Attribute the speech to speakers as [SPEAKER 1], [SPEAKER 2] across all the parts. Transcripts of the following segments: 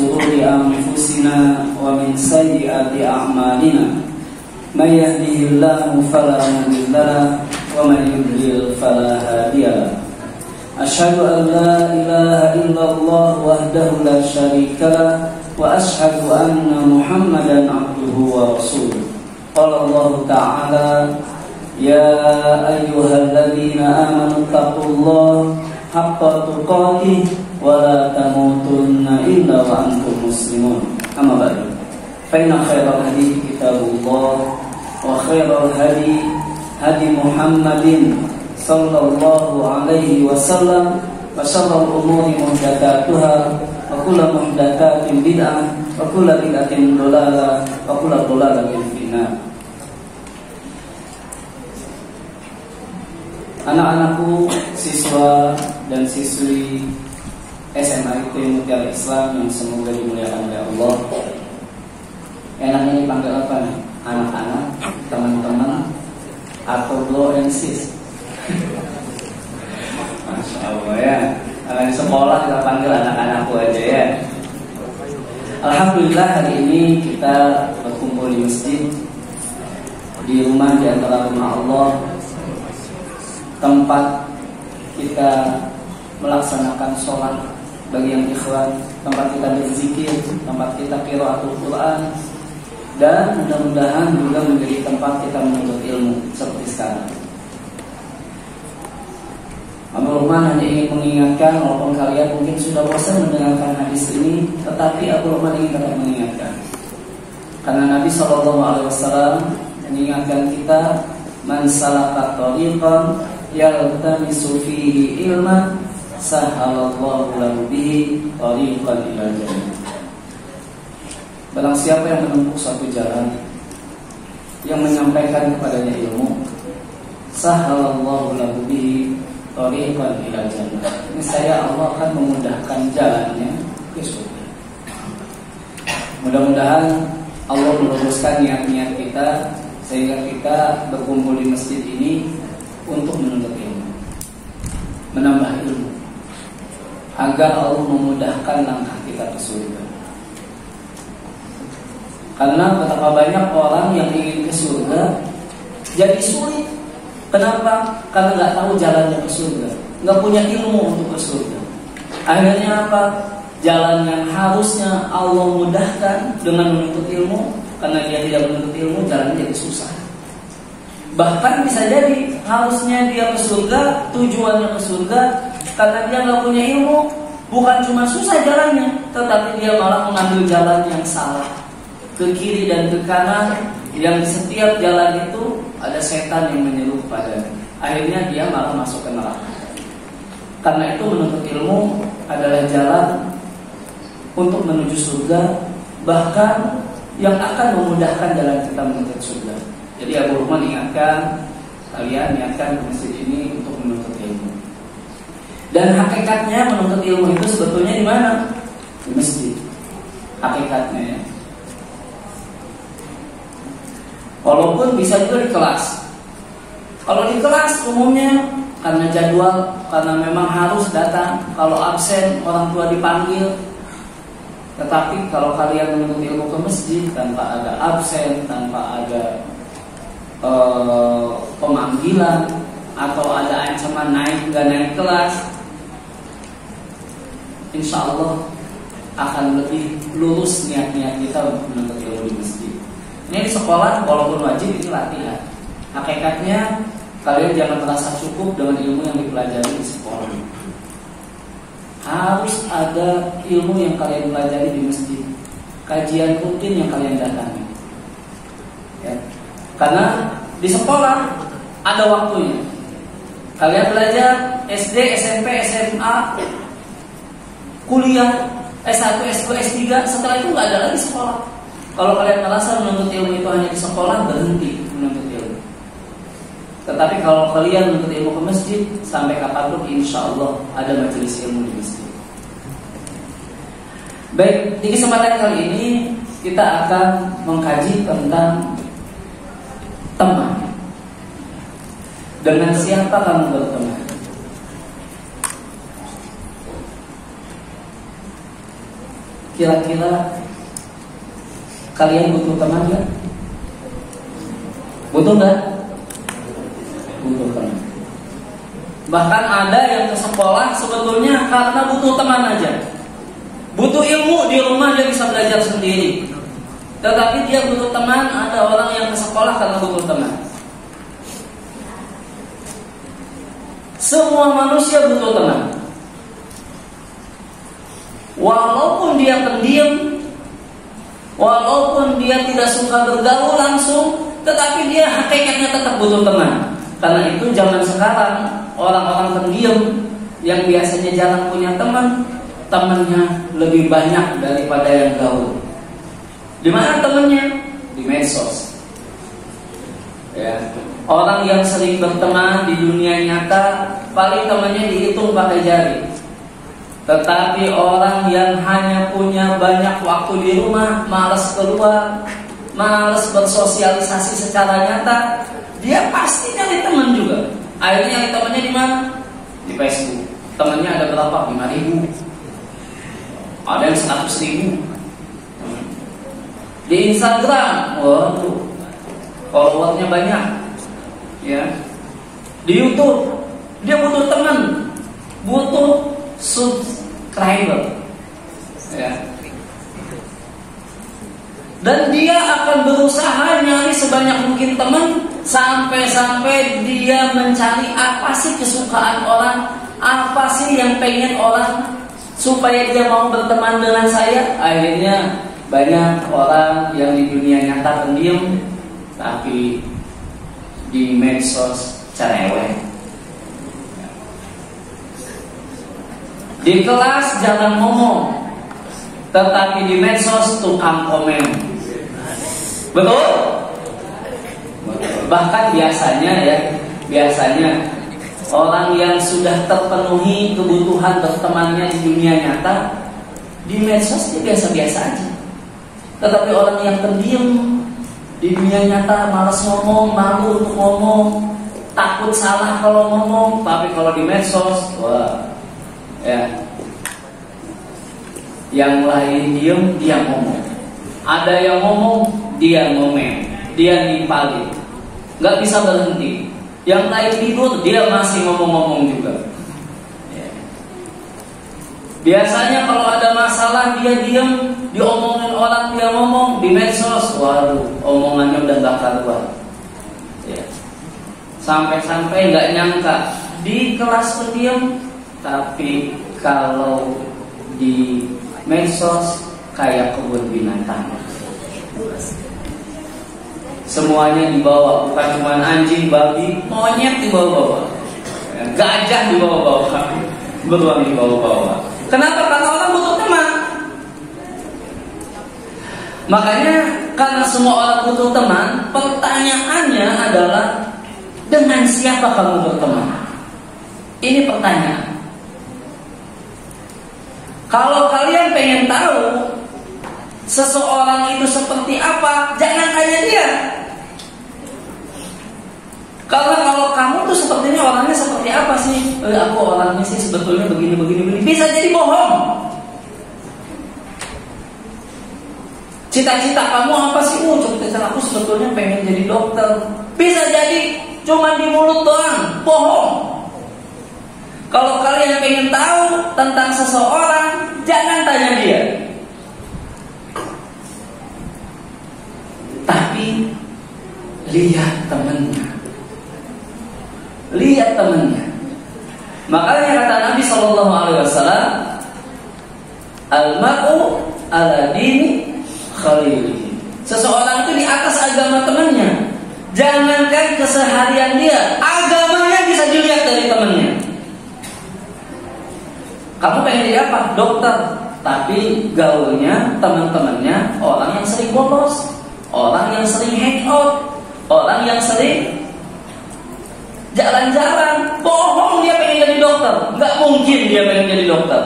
[SPEAKER 1] شرور أنفسنا ومن سيئات أعمالنا من يهده الله فلا مضل له ومن يضلل فلا هادي له أشهد أن لا إله إلا الله وحده لا شريك له وأشهد أن محمدا عبده ورسوله قال الله تعالى يا أيها الذين آمنوا اتقوا الله حق تقاته ولا تموتن إلا وأنتم مسلمون أما بعد فإن خير الحديث كتاب الله وخير الهدي هدي محمد صلى الله عليه وسلم وشر الأمور محدثاتها وكل محدثات بدعة وكل بدعة ضلالة وكل ضلالة في النار. Anak-anakku, siswa dan siswi SMA ITB Mutiara Islam yang semoga dimuliakan oleh Allah. Enaknya dipanggil apa nih? Anak-anak, teman-teman, atau bro and sis? Masya Allah ya. Kalau di sekolah kita panggil anak-anakku aja ya. Alhamdulillah hari ini kita berkumpul di masjid, di rumah di antara rumah Allah, tempat kita melaksanakan sholat bagi yang ikhwan, tempat kita berzikir, tempat kita qiraatul Quran, dan mudah-mudahan juga menjadi tempat kita menuntut ilmu seperti sekarang. Abdul Rahman hanya ingin mengingatkan, walaupun kalian mungkin sudah bosan mendengarkan hadis ini, tetapi Abdul Rahman ingin tetap mengingatkan, karena Nabi SAW mengingatkan kita, man salaka thariqan yaltamisu fihi ilman sahalallahu lahu bihi thariqan ila jannah. Barang siapa yang menempuh suatu jalan yang menyampaikan kepadanya ilmu, sahalallahu lahu bihi thariqan ila jannah, niscaya Allah akan memudahkan jalannya ke surga. Mudah-mudahan Allah meluruskan niat-niat kita sehingga kita berkumpul di masjid ini untuk menuntut ilmu, menambah ilmu, agar Allah memudahkan langkah kita ke surga. Karena betapa banyak orang yang ingin ke surga jadi sulit. Kenapa? Karena nggak tahu jalannya ke surga, nggak punya ilmu untuk ke surga. Akhirnya apa? Jalan yang harusnya Allah mudahkan dengan menuntut ilmu, karena dia tidak menuntut ilmu, jalannya jadi susah. Bahkan bisa jadi harusnya dia ke surga, tujuannya ke surga, karena dia nggak punya ilmu, bukan cuma susah jalannya, tetapi dia malah mengambil jalan yang salah, ke kiri dan ke kanan, yang di setiap jalan itu ada setan yang menyeru kepadanya. Akhirnya dia malah masuk ke neraka. Karena itu menuntut ilmu adalah jalan untuk menuju surga, bahkan yang akan memudahkan jalan kita menuntut surga. Jadi Abu Rahman ingatkan, kalian niatkan ke masjid ini untuk menuntut ilmu. Dan hakikatnya menuntut ilmu itu sebetulnya di mana? Di masjid. Hakikatnya ya. Walaupun bisa juga di kelas. Kalau di kelas umumnya karena jadwal, karena memang harus datang. Kalau absen orang tua dipanggil. Tetapi kalau kalian menuntut ilmu ke masjid tanpa ada absen, tanpa ada pemanggilan, atau ada ancaman nggak naik kelas, insya Allah akan lebih lurus niat-niat kita untuk menuntut ilmu di masjid. Ini di sekolah walaupun wajib ini latihan. Hakikatnya kalian jangan merasa cukup dengan ilmu yang dipelajari di sekolah. Harus ada ilmu yang kalian pelajari di masjid, kajian rutin yang kalian datangi ya. Karena di sekolah ada waktunya. Kalian belajar SD, SMP, SMA, kuliah, S1, S2, S3, setelah itu nggak ada lagi sekolah. Kalau kalian merasa menuntut ilmu itu hanya di sekolah, berhenti menuntut ilmu. Tetapi kalau kalian menuntut ilmu ke masjid, sampai kapanpun insya Allah ada majelis ilmu di masjid. Baik, di kesempatan kali ini kita akan mengkaji tentang teman. Dengan siapa kamu berteman? kira-kira kalian butuh teman nggak? Butuh nggak? Butuh teman. Bahkan ada yang ke sekolah sebetulnya karena butuh teman aja. Butuh ilmu, di rumah dia bisa belajar sendiri. Tetapi dia butuh teman. Ada orang yang ke sekolah karena butuh teman. Semua manusia butuh teman. Walaupun dia pendiam, walaupun dia tidak suka bergaul langsung, tetapi dia hakikatnya tetap butuh teman. Karena itu zaman sekarang orang-orang pendiam yang biasanya jarang punya teman, temannya lebih banyak daripada yang gaul. Di mana temannya? Di medsos. Ya. Orang yang sering berteman di dunia nyata paling temannya dihitung pakai jari. Tetapi orang yang hanya punya banyak waktu di rumah, malas keluar, malas bersosialisasi secara nyata, dia pasti nyari teman juga. Akhirnya nyari temannya di mana? Di Facebook. Temannya ada berapa? 5.000. Ada yang 100.000. Di Instagram, waduh, followernya banyak. Ya. Di YouTube, dia butuh teman, butuh subscriber. Ya. Dan dia akan berusaha nyari sebanyak mungkin teman, sampai-sampai dia mencari apa sih kesukaan orang, apa sih yang pengen orang supaya dia mau berteman dengan saya. Akhirnya banyak orang yang di dunia nyata pendiam, tapi di medsos cerewet. Di kelas jangan ngomong, tetapi di medsos tukang komen. Betul? Bahkan biasanya orang yang sudah terpenuhi kebutuhan bertemannya di dunia nyata, di medsos dia biasa-biasa aja. Tetapi orang yang pendiam di dunia nyata, malas ngomong, malu untuk ngomong, takut salah kalau ngomong. Tapi kalau di medsos, wah, ya, yang lain diem, dia ngomong. Ada yang ngomong, dia ngomen, dia nimpalin, nggak bisa berhenti. Yang lain tidur, dia masih ngomong-ngomong juga. Ya. Biasanya kalau ada masalah dia diem, diomongin orang dia ngomong. Di medsos, waduh, omongannya udah gak karuan. Ya. Sampai-sampai nggak nyangka di kelas pendiam, tapi kalau di medsos kayak kebun binatang. Semuanya dibawa, bukan cuma anjing, babi, monyet dibawa-bawa, gajah dibawa-bawa, beruang dibawa-bawa. Kenapa? Karena orang butuh teman. Makanya karena semua orang butuh teman, pertanyaannya adalah dengan siapa kamu berteman? Ini pertanyaan. Kalau kalian pengen tahu seseorang itu seperti apa, jangan tanya dia. Karena kalau kamu tuh sepertinya orangnya seperti apa sih? Aku orangnya sih sebetulnya begini. Bisa jadi bohong. Cita-cita kamu apa sih? Cita-cita aku sebetulnya pengen jadi dokter. Bisa jadi cuma di mulut doang, bohong. Kalau kalian pengen tahu tentang seseorang, jangan tanya dia. Tapi lihat temannya. Lihat temannya. Makanya kata Nabi SAW, al-mar'u ala dini khalilihi. Seseorang itu di atas agama temannya. Jangankan keseharian dia, agamanya bisa dilihat dari temannya. Kamu pengen jadi apa? Dokter. Tapi gaulnya, teman-temannya orang yang sering bolos, orang yang sering hangout, orang yang sering jalan-jalan. Bohong dia pengen jadi dokter. Nggak mungkin dia pengen jadi dokter.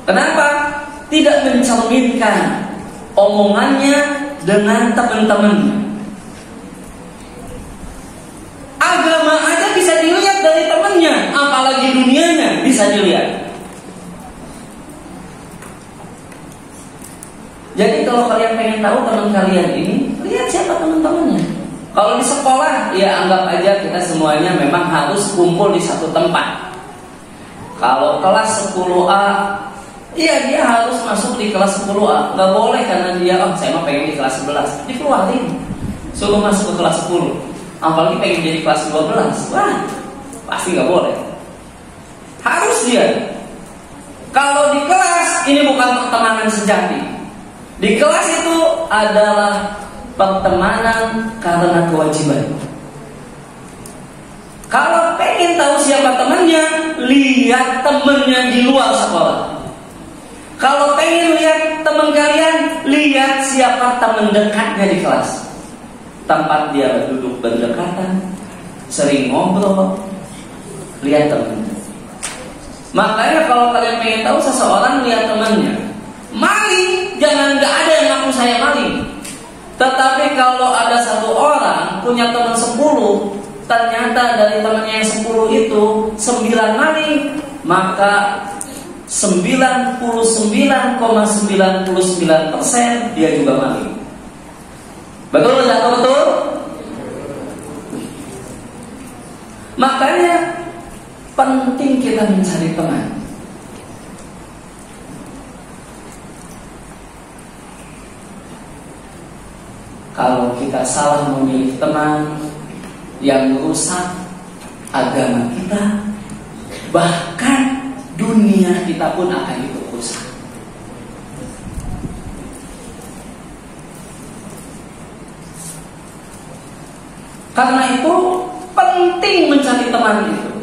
[SPEAKER 1] Kenapa? Tidak mencerminkan omongannya dengan teman-temannya. Agama aja bisa dilihat dari temannya, apalagi dunianya bisa dilihat. Jadi kalau kalian pengen tahu teman kalian ini, lihat siapa teman-temannya. Kalau di sekolah, ya anggap aja kita semuanya memang harus kumpul di satu tempat. Kalau kelas 10A, iya dia harus masuk di kelas 10A. Gak boleh karena dia, saya mah pengen di kelas 11, dikeluarin, suruh masuk ke kelas 10. Apalagi pengen jadi kelas 12, wah pasti gak boleh. Harus dia. Kalau di kelas, ini bukan pertemanan sejati. Di kelas itu adalah pertemanan karena kewajiban. Kalau pengen tahu siapa temannya, lihat temannya di luar sekolah. Kalau pengen lihat teman kalian, lihat siapa teman dekatnya di kelas. Tempat dia duduk berdekatan, sering ngobrol, lihat temannya. Makanya kalau kalian pengen tahu seseorang, lihat temannya. Maling, jangan gak ada yang ngaku saya maling. Tetapi kalau ada satu orang punya teman 10, ternyata dari temannya yang 10 itu 9 maling, maka 99,99% dia juga maling. Betul atau betul? Makanya penting kita mencari teman. Kalau kita salah memilih teman yang merusak agama kita, bahkan dunia kita pun akan ikut rusak. Karena itu penting mencari teman itu.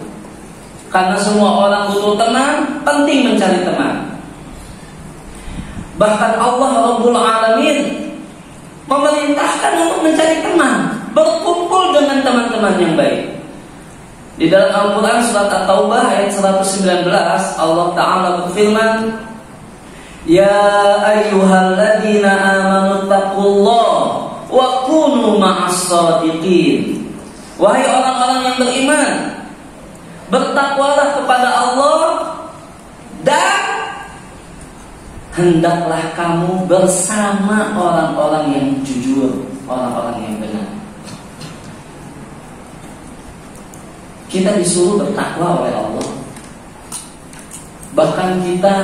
[SPEAKER 1] Karena semua orang butuh teman, penting mencari teman. Bahkan Allah Rabbul Alamin memerintahkan untuk mencari teman, berkumpul dengan teman-teman yang baik. Di dalam Al-Quran surat At-Taubah ayat 119, Allah Ta'ala berfirman, Ya ayyuhalladzina amanu taqullah wa kunu ma'as shadiqin. Wahai orang-orang yang beriman, bertakwalah kepada Allah dan hendaklah kamu bersama orang-orang yang jujur, orang-orang yang benar. Kita disuruh bertakwa oleh Allah. Bahkan kita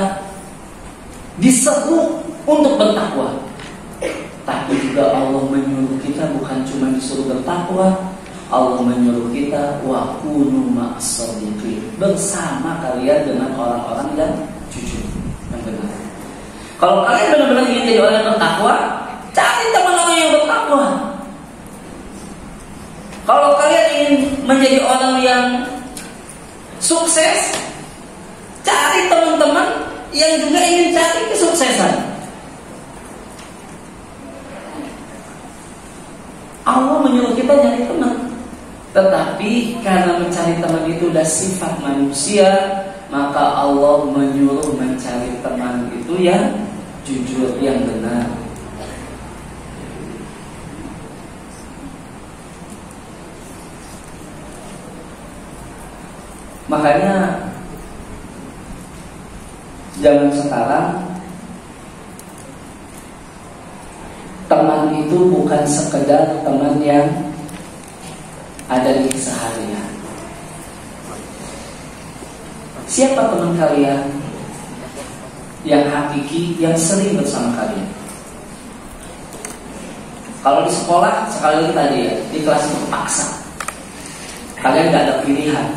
[SPEAKER 1] diseru untuk bertakwa. Tapi juga Allah menyuruh kita bukan cuma disuruh bertakwa, Allah menyuruh kita wa kunu ma'as shadiqin, bersama kalian dengan orang-orang yang jujur, yang benar. Kalau kalian benar-benar ingin jadi orang yang bertakwa, cari teman orang yang bertakwa. Kalau kalian ingin menjadi orang yang sukses, cari teman-teman yang juga ingin cari kesuksesan. Allah menyuruh kita nyari teman, tetapi karena mencari teman itu adalah sifat manusia, maka Allah menyuruh mencari teman itu yang jujur, yang benar. Makanya zaman sekarang teman itu bukan sekedar teman yang ada di keseharian. Siapa teman kalian yang hakiki, yang sering bersama kalian? Kalau di sekolah, sekali lagi tadi ya, di kelas itu paksa. Kalian gak ada pilihan.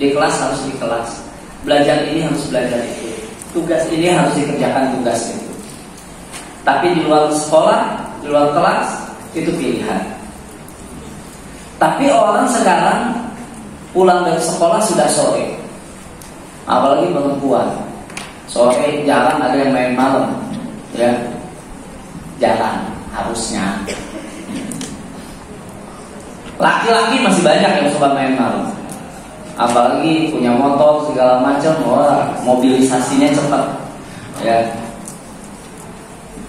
[SPEAKER 1] Di kelas harus di kelas. Belajar ini harus belajar itu. Tugas ini harus dikerjakan tugas itu. Tapi di luar sekolah, di luar kelas, itu pilihan. Tapi orang sekarang pulang dari sekolah sudah sore. Apalagi perempuan, sore jarang ada yang main malam, ya, jarang harusnya. Laki-laki masih banyak yang suka main malam, apalagi punya motor segala macam, wah mobilisasinya cepat, ya.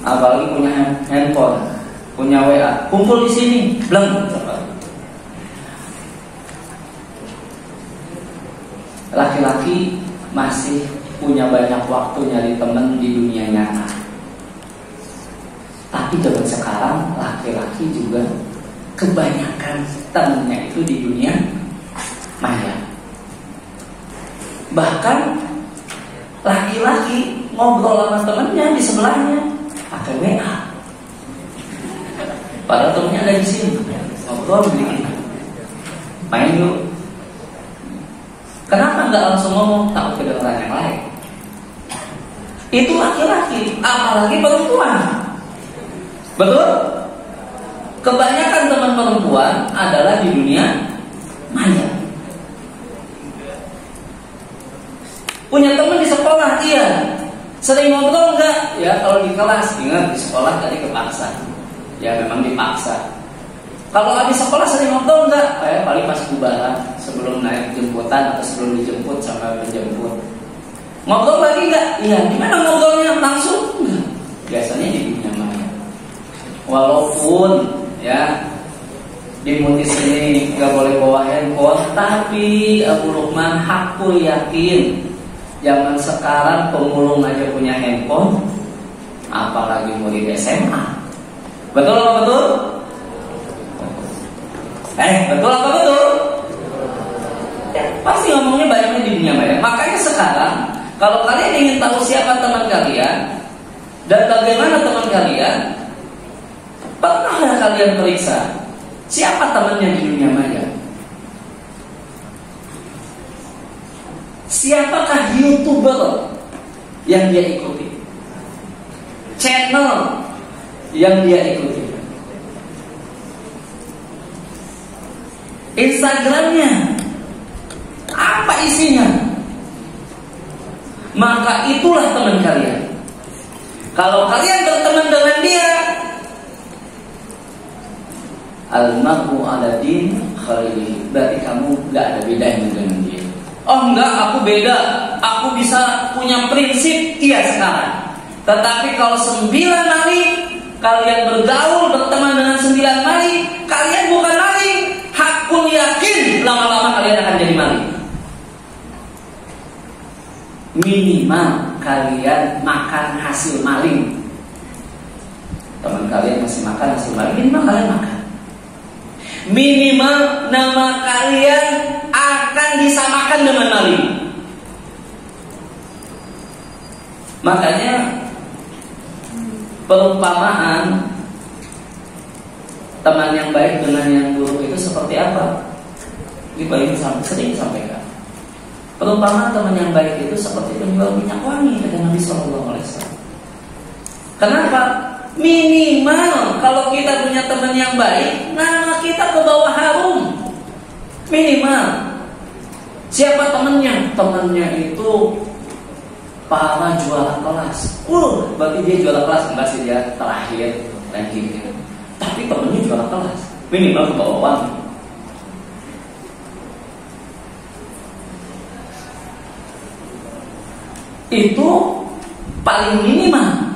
[SPEAKER 1] Apalagi punya handphone, punya WA, kumpul di sini, bleng, cepat. Laki-laki masih punya banyak waktu nyari teman di dunia nyata. Tapi zaman sekarang laki-laki juga kebanyakan temennya itu di dunia maya. Bahkan laki-laki ngobrol sama temennya di sebelahnya pakai WA. Padahal temennya ada di sini, ngobrol begini, main yuk. Kenapa nggak langsung ngomong, takut kedengeran yang lain? Itu laki-laki, apalagi perempuan. Betul? Kebanyakan teman perempuan adalah di dunia maya. Punya teman di sekolah, iya. Sering ngobrol enggak? Ya kalau di kelas, ingat di sekolah tadi kepaksa. Ya memang dipaksa. Kalau habis sekolah sering ngobrol enggak? Paling pas bubaran, sebelum naik jemputan atau sebelum dijemput sama penjemput. Ngobrol lagi enggak? Iya. Gimana ngobrolnya? Langsung? Enggak. Biasanya di dunia maya. Walaupun ya di Mutis ini nggak boleh bawa handphone, tapi Abu Lukman hakul yakin zaman sekarang pemulung aja punya handphone, apalagi murid SMA. Betul apa betul? Betul apa betul? Ya, pasti ngomongnya banyaknya di dunia maya. Makanya sekarang kalau kalian ingin tahu siapa teman kalian dan bagaimana teman kalian, pernah kalian periksa siapa temannya di dunia maya? Siapakah YouTuber yang dia ikuti? Channel yang dia ikuti? Instagramnya apa isinya? Maka itulah teman kalian. Kalau kalian berteman dengan dia, al-mar'u ala din khalilihi, berarti kamu gak ada bedanya dengan dia. Oh enggak, aku beda. Aku bisa punya prinsip, iya sekarang. Tetapi kalau 9 hari kalian bergaul, berteman dengan 9 hari, kalian bukan maling. Hakun yakin lama-lama kalian akan jadi maling. Minimal kalian makan hasil maling. Teman kalian masih makan hasil maling, minimal kalian makan. Minimal nama kalian akan disamakan dengan maling. Makanya perumpamaan teman yang baik dengan yang buruk itu seperti apa? Sering disampaikan. Perumpamaan teman yang baik itu seperti penjual minyak wangi kata Nabi SAW. Kenapa? Minimal kalau kita punya teman yang baik, nama kita ke bawah harum. Minimal. Siapa temannya? Temannya itu para juara kelas. Berarti dia juara kelas, enggak sih dia terakhir ranking. Tapi temennya juara kelas. Minimal ke bawah wangi. Itu paling minimal.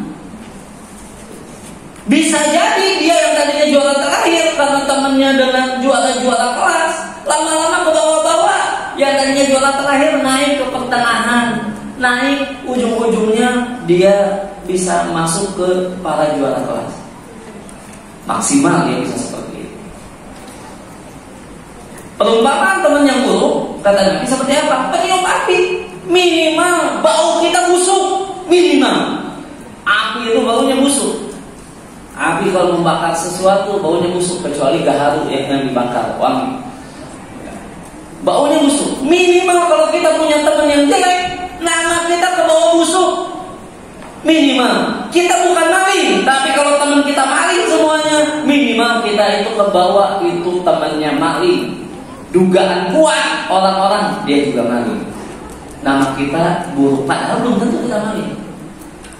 [SPEAKER 1] Bisa jadi dia yang tadinya juara terakhir karena temennya dengan juara-juara kelas, lama-lama ke bawah-bawah. Yang tadinya juara terakhir naik ke pertengahan, naik ujung-ujungnya dia bisa masuk ke para juara kelas. Maksimal dia bisa seperti itu. Perumpamaan teman yang buruk kata Nabi seperti apa? Peniup api. Minimal bau kita busuk. Minimal api itu baunya busuk. Api kalau membakar sesuatu baunya busuk, kecuali gaharu yang dibakar wangi. Baunya busuk. Minimal kalau kita punya teman yang jelek, nama kita ke bawah busuk. Minimal kita bukan maling, tapi kalau teman kita maling semuanya, minimal kita itu ke bawah itu temannya maling. Dugaan kuat orang-orang dia juga maling. Nama kita buruk, padahal belum tentu kita maling.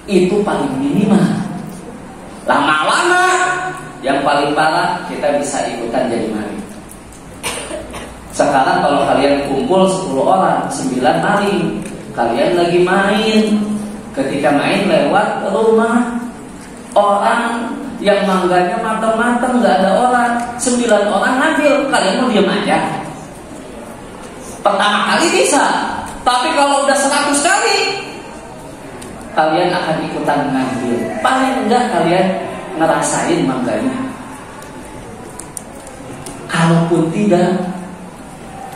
[SPEAKER 1] Itu paling minimal. Lama-lama yang paling parah kita bisa ikutan jadi maling. Sekarang kalau kalian kumpul 10 orang, 9 maling. Kalian lagi main. Ketika main lewat rumah orang yang mangganya matang-matang, gak ada orang, 9 orang ngambil, kalian mau diam aja? Pertama kali bisa, tapi kalau udah 100 kali kalian akan ikutan ngambil. Paling enggak kalian ngerasain mangganya? Kalaupun tidak,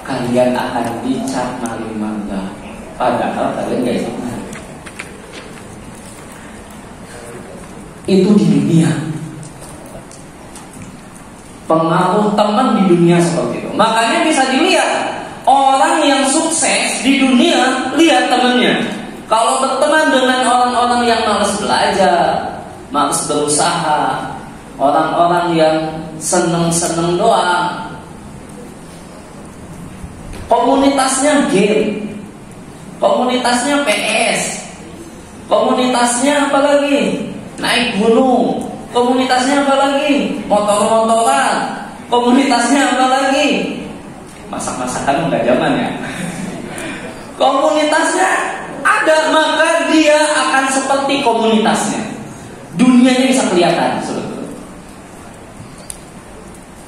[SPEAKER 1] kalian akan dicap maling mangga, padahal kalian gak ikut maling. Itu di dunia. Pengaruh teman di dunia seperti itu. Makanya bisa dilihat orang yang sukses di dunia, lihat temannya. Kalau berteman dengan orang-orang yang malas belajar, malas berusaha, orang-orang yang seneng-seneng doang, komunitasnya game, komunitasnya PS, komunitasnya apa lagi? Naik gunung, komunitasnya apa lagi? Motor-motoran, komunitasnya apa lagi? Masak-masakan udah zaman ya. Komunitasnya ada, maka dia akan seperti komunitasnya. Dunianya bisa kelihatan sebetulnya.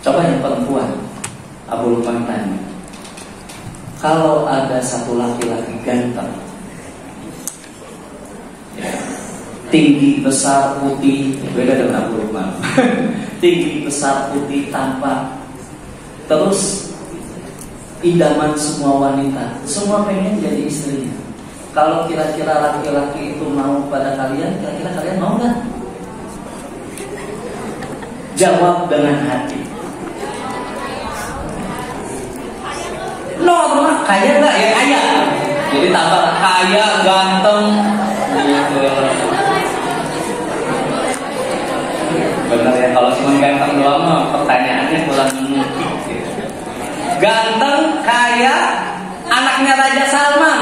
[SPEAKER 1] Coba yang perempuan, Abu Lukman tanya, kalau ada satu laki-laki ganteng, tinggi, besar, putih, beda dengan Abu Lukman. Tinggi, besar, putih, tampan, terus idaman semua wanita, semua pengen jadi istrinya. Kalau kira-kira laki-laki itu mau pada kalian, kira-kira kalian mau nggak? Jawab dengan hati. Normal, kaya nggak? Ya kaya. Jadi tambah kaya, ganteng, gitu. Benar ya, kalau cuma ganteng doang mah pertanyaannya kurang mungkin. Ganteng, kaya, anaknya Raja Salman.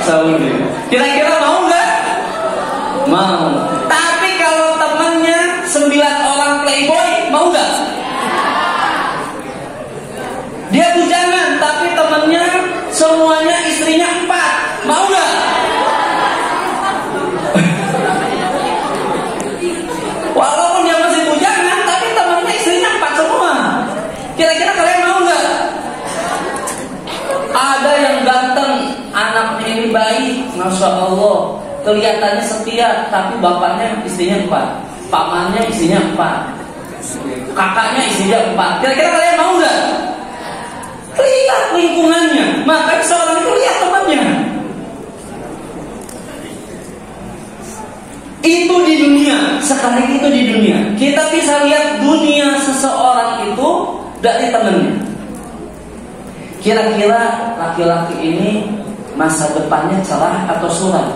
[SPEAKER 1] Saudi. Kira-kira mau nggak? Mau. Tapi kalau temannya 9 orang playboy, mau nggak? Dia bujangan, tapi temannya semuanya istrinya 4, mau nggak? Walaupun dia masih bujangan, tapi temannya istrinya 4 semua. Kira-kira kalian mau nggak? Ada yang ganteng, anaknya ini baik, masya Allah, kelihatannya setia, tapi bapaknya istrinya 4, pamannya istrinya 4, kakaknya istrinya 4. Kira-kira kalian mau nggak? Lihat lingkungannya, maka seorang itu lihat temannya. Itu di dunia, sekarang itu di dunia. Kita bisa lihat dunia seseorang itu dari temannya. Kira-kira laki-laki ini masa depannya cerah atau suram?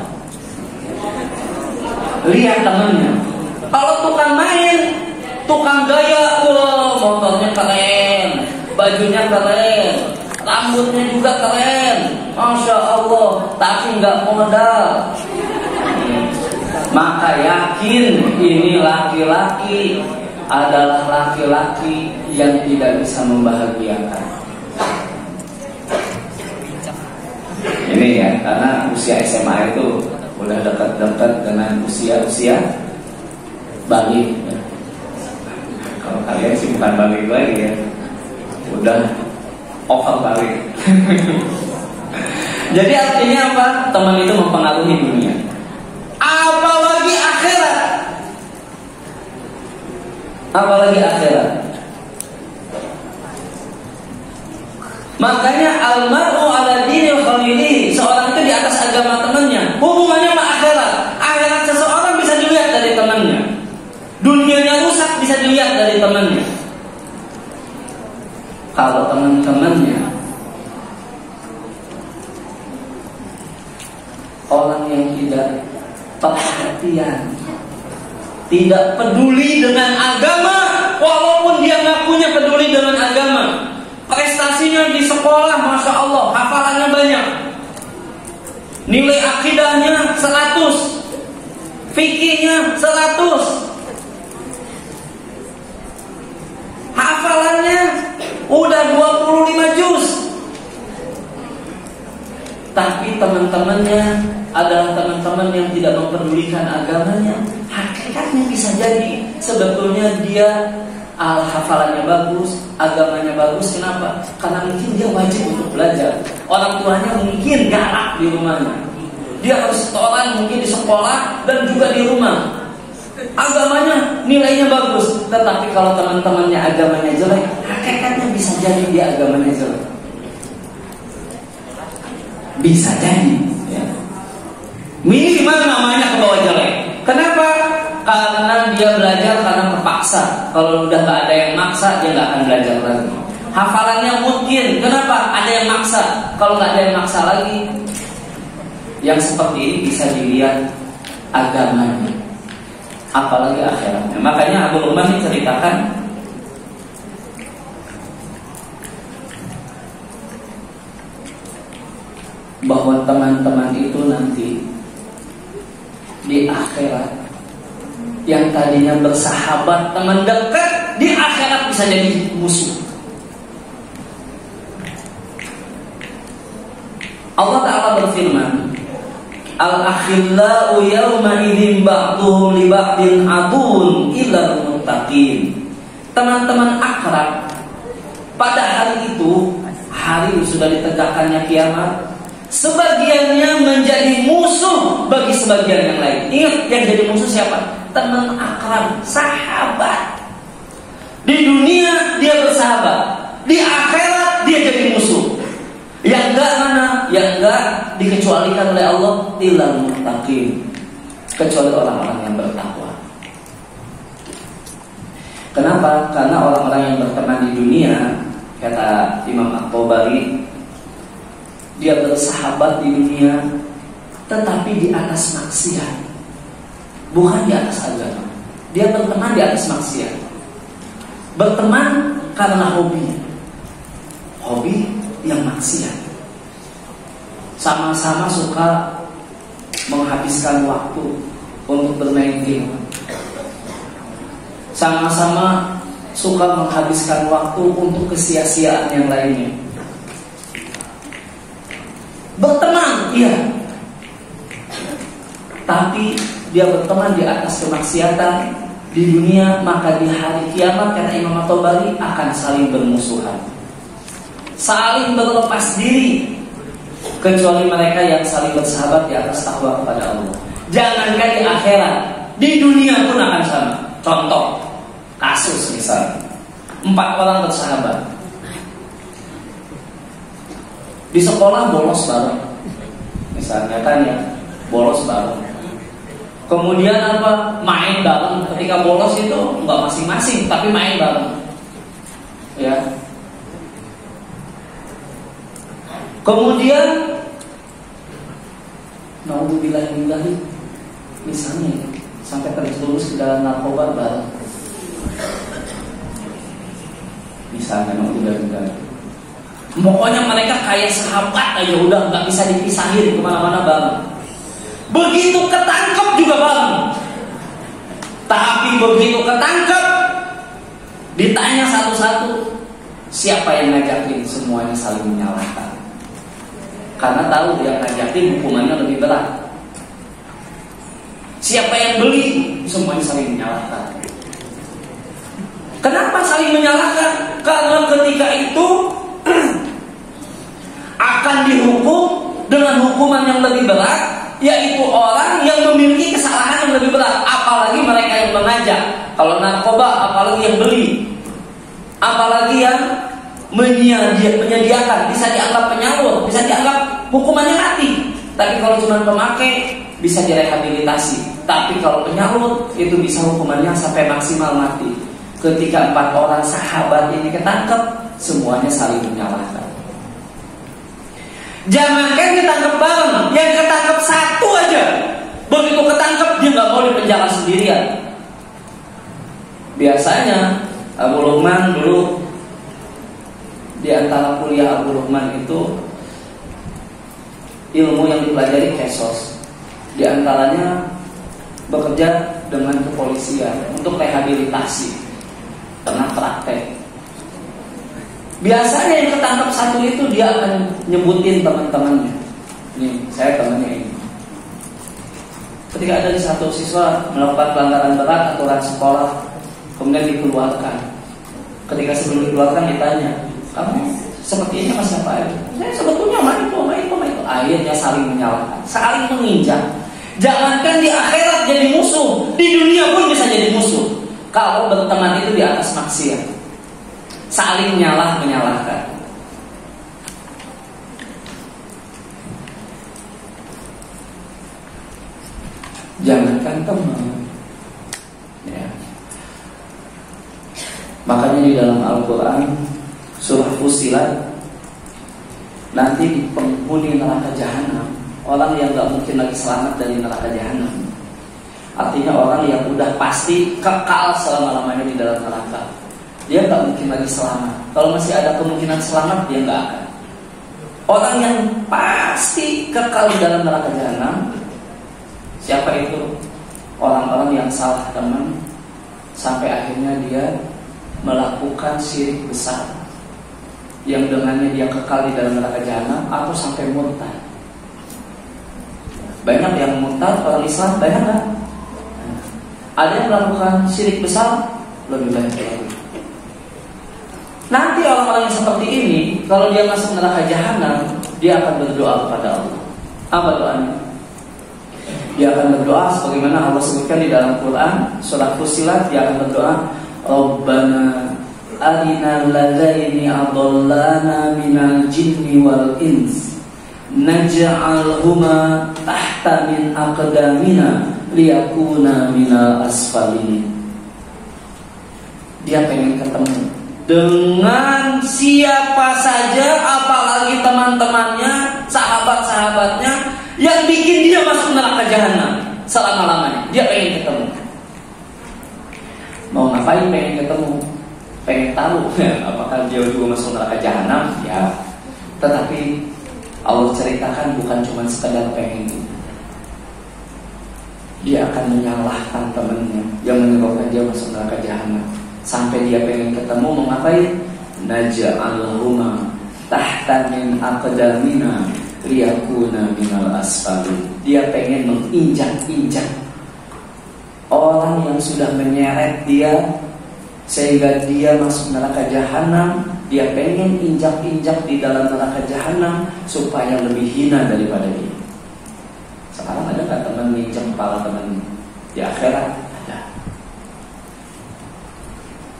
[SPEAKER 1] Lihat temannya. Kalau tukang main, tukang gaya, motornya keren, bajunya keren, rambutnya juga keren, masya Allah, tapi nggak modal. Maka yakin ini laki-laki adalah laki-laki yang tidak bisa membahagiakan. Ini ya, karena usia SMA itu udah dekat-dekat dengan usia balik. Kalau kalian sih bukan balik lagi ya, udah over balik. Jadi artinya apa? Teman itu mempengaruhi dunia. Apalagi akhirat. Apalagi akhirat. Makanya almaru ala dini khalili, seorang itu di atas agama temannya. Hubungannya sama akhirat. Akhirat seseorang bisa dilihat dari temannya. Dunianya rusak bisa dilihat dari temannya. Kalau teman-temannya orang yang tidak perhatian, tidak peduli dengan agama, walaupun dia ngakunya peduli dengan agama, prestasinya di sekolah masya Allah, hafalannya banyak, nilai akidahnya 100, fikihnya 100, hafalannya udah 25 juz, tapi teman-temannya adalah teman-teman yang tidak mempedulikan agamanya. Hakikatnya bisa jadi sebetulnya dia hafalannya bagus, agamanya bagus. Kenapa? Karena mungkin dia wajib untuk belajar. Orang tuanya mungkin galak di rumahnya, dia harus setoran mungkin di sekolah sekolah dan juga di rumah. Agamanya nilainya bagus, tetapi kalau teman-temannya agamanya jelek, hakikatnya bisa jadi dia agamanya jelek. Bisa jadi, ya. Minimal namanya ke bawah jelek. Kenapa? Karena dia belajar karena terpaksa. Kalau udah gak ada yang maksa, dia gak akan belajar lagi. Hafalannya mungkin. Kenapa? Ada yang maksa. Kalau gak ada yang maksa lagi, yang seperti ini bisa dilihat agamanya, apalagi akhiratnya. Makanya Abu Luqman menceritakan bahwa teman-teman itu nanti di akhirat yang tadinya bersahabat, teman dekat, di akhirat bisa jadi musuh. Allah Ta'ala berfirman, Al-akhillau yawma idzin ba'duhum li ba'din adun illa muttaqin. Teman-teman akrab pada hari itu, hari sudah ditegakkannya kiamat, sebagiannya menjadi musuh bagi sebagian yang lain. Ingat, yang jadi musuh siapa? Teman akrab, sahabat. Di dunia dia bersahabat, di akhirat dia jadi musuh. Yang enggak mana? Yang enggak dikecualikan oleh Allah, illal muttaqin, kecuali orang-orang yang bertakwa. Kenapa? Karena orang-orang yang berteman di dunia, kata Imam At-Tabari, dia bersahabat di dunia tetapi di atas maksiat, bukan di atas agama. Dia berteman di atas maksiat. Berteman karena hobi yang maksiat. Sama-sama suka menghabiskan waktu untuk bermain game. Sama-sama suka menghabiskan waktu untuk kesia-siaan yang lainnya. Berteman, iya, tapi dia berteman di atas kemaksiatan di dunia, maka di hari kiamat, kata Imam At-Tabari, akan saling bermusuhan, saling berlepas diri, kecuali mereka yang saling bersahabat di atas takwa kepada Allah. Jangankan di akhirat, di dunia pun akan sama. Contoh kasus misalnya, 4 orang bersahabat, di sekolah bolos bareng, misalnya kan ya, bolos bareng. Kemudian apa? Main bareng. Ketika bolos itu nggak masing-masing, tapi main bareng. Ya. Kemudian, naudzubillahi, misalnya sampai terjerumus ke dalam narkoba bareng. Misalnya naudzubillahi. Pokoknya mereka kayak sahabat aja, udah nggak bisa dipisahin, kemana-mana bareng. Begitu ketangkep juga bareng. Tapi begitu ketangkep, ditanya satu-satu, siapa yang ngajakin, semuanya saling menyalahkan. Karena tahu yang ngajakin hukumannya lebih berat. Siapa yang beli, semuanya saling menyalahkan. Kenapa saling menyalahkan? Karena ketika itu akan dihukum dengan hukuman yang lebih berat, yaitu orang yang memiliki kesalahan yang lebih berat. Apalagi mereka yang mengajak. Kalau narkoba, apalagi yang beli, apalagi yang menyediakan, bisa dianggap penyalur, bisa dianggap hukumannya mati. Tapi kalau cuma pemakai, bisa direhabilitasi. Tapi kalau penyalur, itu bisa hukumannya sampai maksimal mati. Ketika 4 orang sahabat ini ketangkep, semuanya saling menyalahkan. Jangankan ketangkep bareng, yang ketangkep satu aja, begitu ketangkep dia nggak mau dipenjara sendirian. Biasanya Abu Luqman dulu, di antara kuliah Abu Luqman itu, ilmu yang dipelajari kesos. Di antaranya bekerja dengan kepolisian untuk rehabilitasi, pernah praktek. Biasanya yang ketangkap satu itu dia akan nyebutin teman-temannya. Nih, saya temannya ini. Ketika ada di satu siswa melakukan pelanggaran berat aturan sekolah, kemudian dikeluarkan. Ketika sebelum dikeluarkan ditanya, kamu seperti ini sama siapa aja? Saya sebetulnya sama itu. Akhirnya saling menyalahkan, saling menginjak. Jangankan di akhirat jadi musuh, di dunia pun bisa jadi musuh. Kalau berteman itu di atas maksiat, saling menyalahkan. Jangankan teman, ya. Makanya di dalam Al-Quran surah Fussilat, nanti di penghuni neraka jahanam, orang yang gak mungkin lagi selamat dari neraka jahanam. Artinya orang yang udah pasti kekal selama-lamanya di dalam neraka, dia gak mungkin lagi selamat. Kalau masih ada kemungkinan selamat, dia gak akan. Orang yang pasti kekal di dalam neraka jahanam, siapa itu? Orang-orang yang salah teman sampai akhirnya dia melakukan syirik besar, yang dengannya dia kekal di dalam neraka jahanam, atau sampai murtad. Banyak yang murtad orang Islam, banyak kan? Ada yang melakukan syirik besar, lebih banyak lagi. Nanti orang-orang yang seperti ini, kalau dia masuk neraka jahanam, dia akan berdoa kepada Allah. Apa doanya? Dia akan berdoa sebagaimana Allah sebutkan di dalam Quran surah Fussilat. Dia akan berdoa, Rabbana arina ladaini adallana minal jinni wal ins naj'alhuma tahta min aqdamina liyakuna minal asfalin. Dia pengen ketemu dengan siapa saja, apalagi teman-temannya, sahabat-sahabatnya, yang bikin dia masuk neraka jahanam selama-lamanya. Dia pengen ketemu. Mau ngapain pengen ketemu? Pengen tahu apakah dia juga masuk neraka jahanam? Ya. Tetapi Allah ceritakan bukan cuma sekadar pengen. Dia akan menyalahkan temannya yang menyebabkan dia masuk neraka jahanam. Sampai dia pengen ketemu, mau ngapain? Naj'alhuma tahta min aqdamina liyakuna minal asfalin. Dia pengen menginjak-injak orang yang sudah menyeret dia sehingga dia masuk neraka jahanam. Dia pengen injak-injak di dalam neraka jahanam supaya lebih hina daripada dia. Sekarang ada nggak teman nginjak kepala teman di akhirat? Ada.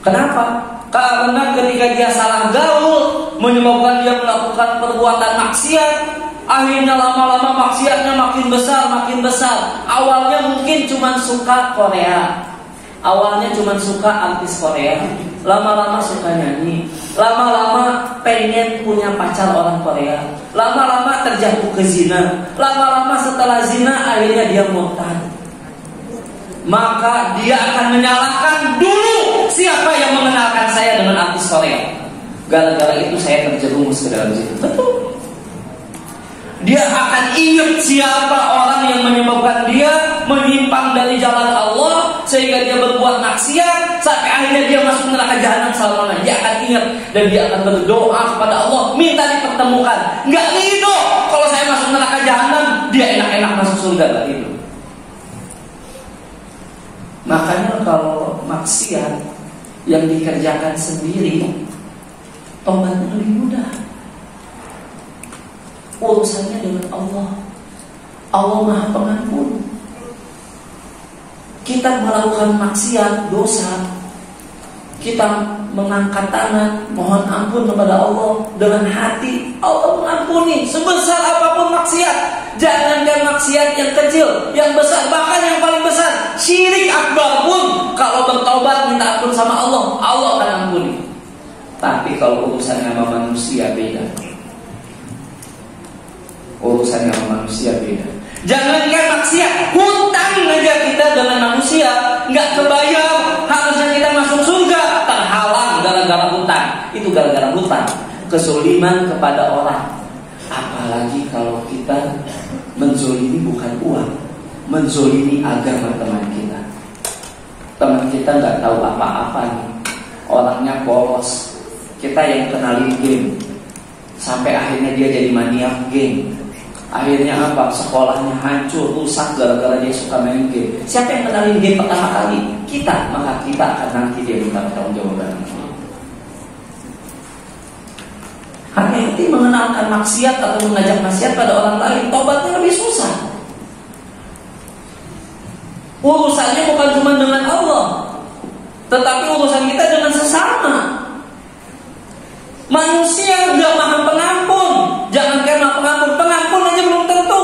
[SPEAKER 1] Kenapa? Karena ketika dia salah gaul, menyebabkan dia melakukan perbuatan maksiat, akhirnya lama-lama maksiatnya makin besar, makin besar. Awalnya mungkin cuma suka Korea, awalnya cuma suka artis Korea, lama-lama suka nyanyi, lama-lama pengen punya pacar orang Korea, lama-lama terjatuh ke zina, lama-lama setelah zina akhirnya dia murtad. Maka dia akan menyalahkan, dulu siapa yang mengenalkan saya dengan artis Korea, gara-gara itu saya terjerumus ke dalam situ. Betul. Dia akan ingat siapa orang yang menyebabkan dia menyimpang dari jalan Allah sehingga dia berbuat maksiat sampai akhirnya dia masuk neraka jahanam selama-lamanya. Dia akan ingat dan dia akan berdoa kepada Allah minta dipertemukan. Enggak gitu. Kalau saya masuk neraka jahanam, dia enak-enak masuk surga. Enggak gitu. Makanya kalau maksiat yang dikerjakan sendiri, tobatnya lebih mudah. Urusannya dengan Allah. Allah Maha Pengampun. Kita melakukan maksiat, dosa, kita mengangkat tangan mohon ampun kepada Allah dengan hati, Allah mengampuni sebesar apapun maksiat. Jangankan maksiat yang kecil, yang besar, bahkan yang paling besar, syirik akbar pun kalau bertobat minta ampun sama Allah, Allah akan ampuni. Tapi kalau urusannya sama manusia beda. Urusannya sama manusia beda. Jangankan maksiat, hutang aja kita dengan manusia nggak kebayang, harusnya kita masuk surga terhalang gara-gara hutang. Itu gara-gara hutang, kezoliman kepada orang. Apalagi kalau kita menzolimi bukan uang, menzolimi agama teman kita. Teman kita nggak tahu apa-apa nih, orangnya polos, kita yang kenalin game, sampai akhirnya dia jadi maniak game. Akhirnya apa? Sekolahnya hancur, rusak gara-gara dia suka main game. Siapa yang kenalin game pertama kali? Kita. Maka kita akan nanti dia minta pertanggungjawaban. Hati-hati mengenalkan maksiat atau mengajak maksiat pada orang lain. Tobatnya lebih susah. Urusannya bukan cuma dengan Allah, tetapi urusan kita dengan sesama. Manusia udah maha pengampun, jangankan maha pengampun, pengampun aja belum tentu.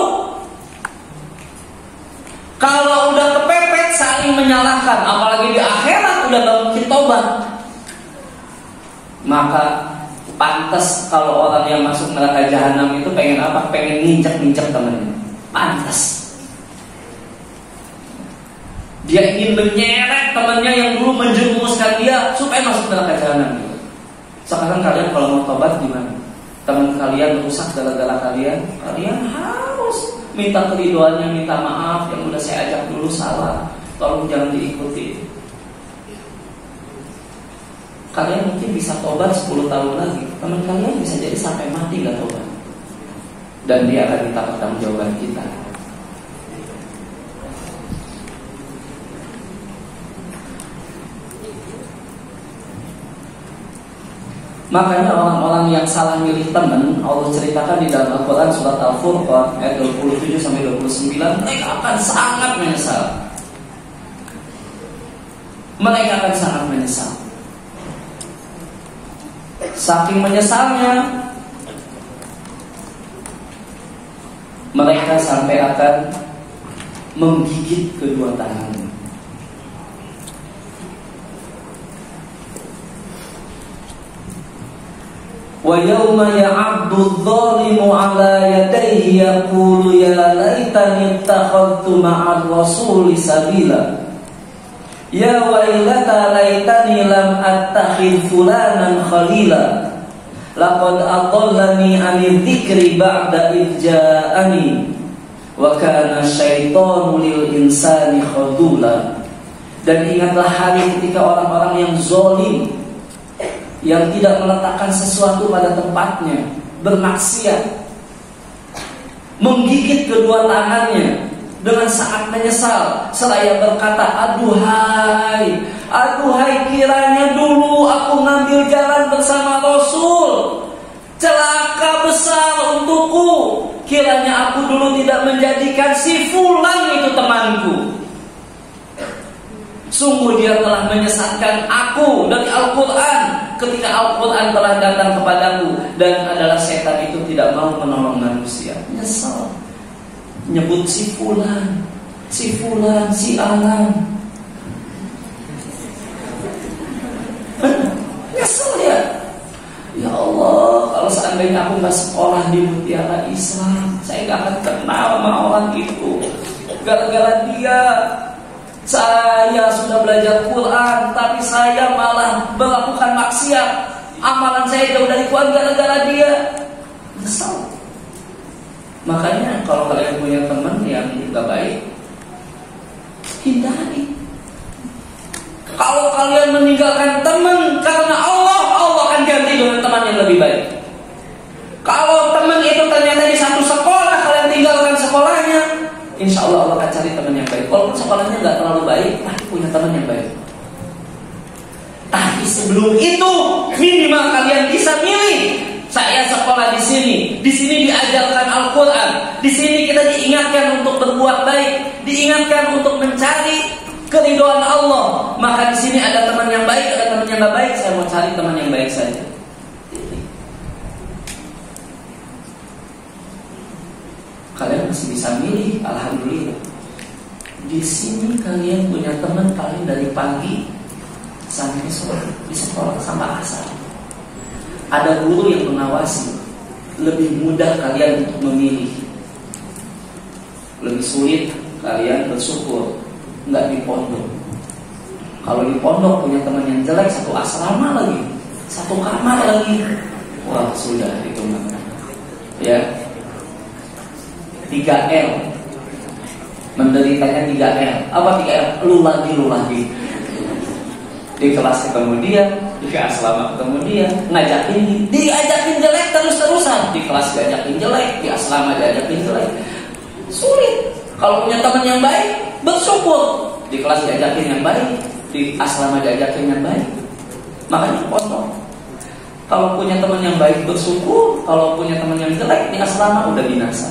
[SPEAKER 1] Kalau udah kepepet saling menyalahkan, apalagi di akhirat udah gak mungkin tobat. Maka pantas kalau orang yang masuk neraka jahanam itu pengen apa? Pengen nginjak-nginjak temannya. Pantas. Dia ingin menyeret temannya yang dulu menjerumuskan dia supaya masuk neraka jahanam. Sekarang kalian kalau mau tobat gimana? Teman kalian rusak gara-gara kalian harus minta keriduannya, minta maaf yang udah saya ajak dulu salah, tolong jangan diikuti. Kalian mungkin bisa tobat 10 tahun lagi, teman kalian bisa jadi sampai mati gak tobat, dan dia akan minta pertanggungjawaban kita. Makanya orang-orang yang salah milih teman, Allah ceritakan di dalam Al-Quran surat Al-Furqan ayat 27-29, mereka akan sangat menyesal. Mereka akan sangat menyesal. Saking menyesalnya, mereka sampai akan menggigit kedua tangannya. Wa yawma ya'addu adh-dhalimu 'ala yadayhi yaqulu ya laitani ittakhadhtu ma'ar rasuli sabila. Ya wailata laitani lam attakhidh fulanan khalila. Laqad adallani 'ani dzikri ba'da idh ja'ani. Wa kana asyaitanu lil insani khadula. Dan ingatlah hari ketika orang-orang yang zalim, yang tidak meletakkan sesuatu pada tempatnya, bermaksiat, menggigit kedua tangannya dengan sangat menyesal, seraya berkata, aduhai kiranya dulu aku ngambil jalan bersama Rasul, celaka besar untukku, kiranya aku dulu tidak menjadikan si fulan itu temanku. Sungguh dia telah menyesatkan aku dari Al-Quran ketika Al-Quran telah datang kepadaku, dan adalah setan itu tidak mau menolong manusia. Nyesal. Nyebut si fulan, si Alan. Nyesel ya. Ya Allah, kalau seandainya aku gak sekolah di Mutiara Islam, saya gak akan kenal sama orang itu. Gara-gara dia saya sudah belajar Quran, tapi saya malah melakukan maksiat. Amalan saya jauh dari Quran gara-gara dia. Nyesal. Makanya kalau kalian punya teman yang gak baik, hindari. Kalau kalian meninggalkan teman karena Allah, Allah akan ganti dengan teman yang lebih baik. Kalau teman itu ternyata di satu sekolah, kalian tinggalkan sekolahnya, insya Allah Allah akan cari teman yang baik. Walaupun sekolahnya nggak terlalu baik, tapi punya teman yang baik. Tapi sebelum itu minimal kalian bisa milih. Saya sekolah di sini diajarkan Al-Quran, di sini kita diingatkan untuk berbuat baik, diingatkan untuk mencari keridhaan Allah. Maka di sini ada teman yang baik, ada teman yang nggak baik. Saya mau cari teman yang baik saja. Kalian masih bisa milih, alhamdulillah. Di sini kalian punya teman paling dari pagi sampai sore di sekolah sampai asar. Ada guru yang mengawasi. Lebih mudah kalian untuk memilih. Lebih sulit kalian bersyukur nggak di pondok. Kalau di pondok punya teman yang jelek, satu asrama lagi, satu kamar lagi, wah sudah itu mana ya. 3L, menderitanya 3L. Apa 3L? Lu lagi. Di kelas ketemu dia, di asrama ketemu dia, diajakin jelek terus-terusan. Di kelas diajakin jelek, di asrama diajakin jelek. Sulit. Kalau punya teman yang baik, bersyukur. Di kelas diajakin yang baik, di asrama diajakin yang baik. Makanya pondok. Kalau punya teman yang baik bersyukur, kalau punya teman yang jelek di asrama udah binasa.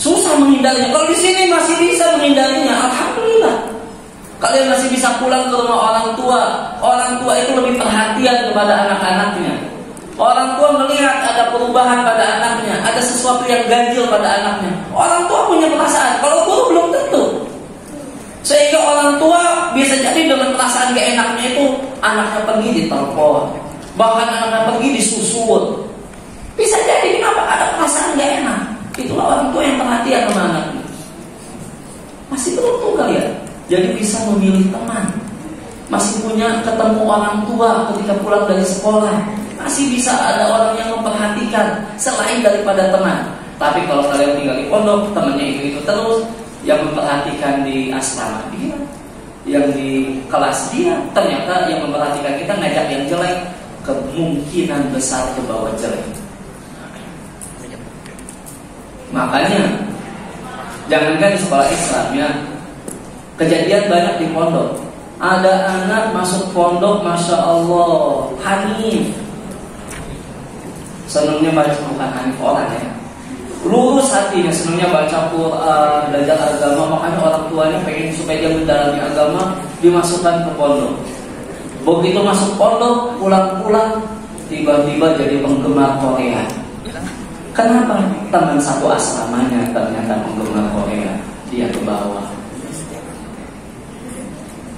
[SPEAKER 1] susah menghindarinya. Kalau di sini masih bisa menghindarinya, alhamdulillah. Kalian masih bisa pulang ke rumah orang tua. Orang tua itu lebih perhatian kepada anak-anaknya. Orang tua melihat ada perubahan pada anaknya, ada sesuatu yang ganjil pada anaknya. Orang tua punya perasaan, kalau guru belum tentu. Sehingga orang tua bisa jadi dengan perasaan gak enaknya itu anaknya pergi ditelepon, bahkan anaknya pergi disusul. Bisa jadi kenapa? Ada perasaan gak enak. Itulah orang tua yang perhatian sama anaknya. Masih beruntung kalian. Jadi bisa memilih teman. Masih punya ketemu orang tua ketika pulang dari sekolah. Masih bisa ada orang yang memperhatikan selain daripada teman. Tapi kalau kalian tinggal di pondok, temannya itu terus. Yang memperhatikan di asrama dia, yang di kelas dia, ternyata yang memperhatikan kita ngajak yang jelek, kemungkinan besar ke bawah jelek. Makanya jangankan di sekolah Islam ya, kejadian banyak di pondok. Ada anak masuk pondok, masya Allah, hanif. Senangnya baca, bukan hanif orang ya, lurus hatinya, senangnya baca Quran, belajar agama. Makanya orang tuanya pengen supaya dia mendalami agama, dimasukkan ke pondok. Begitu masuk pondok, pulang-pulang tiba-tiba jadi penggemar Korea. Kenapa? Teman satu asramanya ternyata penggemar Korea. Dia ke bawah.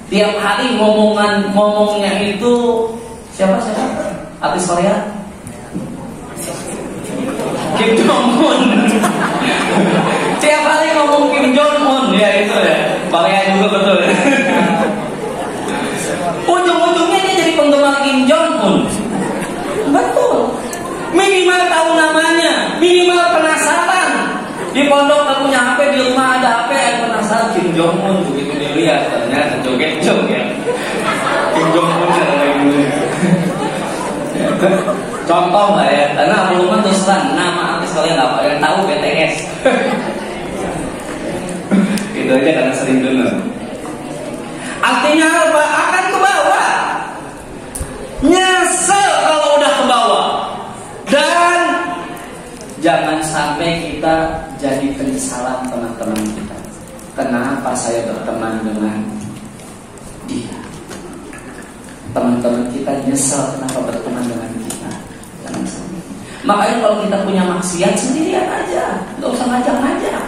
[SPEAKER 1] Tiap hari ngomongnya itu siapa? Artis Korea? Kim Jong Un. Tiap hari ngomong Kim Jong Un, ya itu ya. Korea juga betul ya. Ujung-ujungnya dia jadi penggemar Kim Jong Un. Betul. Minimal tahu namanya, minimal penasaran. Di pondok tak punya HP, di rumah ada HP, yang penasaran Kim Jong Un. Begitu dilihat ternyata joget-joget. Kim Jong Un kayak gini. Contoh nggak ya? Karena belum terus terang nama artis kalian apa yang tahu BTS. Itu aja karena sering dengar. Artinya apa? Akan ke bawah. Nyesel kalau udah ke bawah. Dan jangan sampai kita jadi penyesalan teman-teman kita. Kenapa saya berteman dengan dia? Teman-teman kita nyesel kenapa berteman dengan kita. Makanya kalau kita punya maksiat sendirian aja, nggak usah ngajak-ngajak.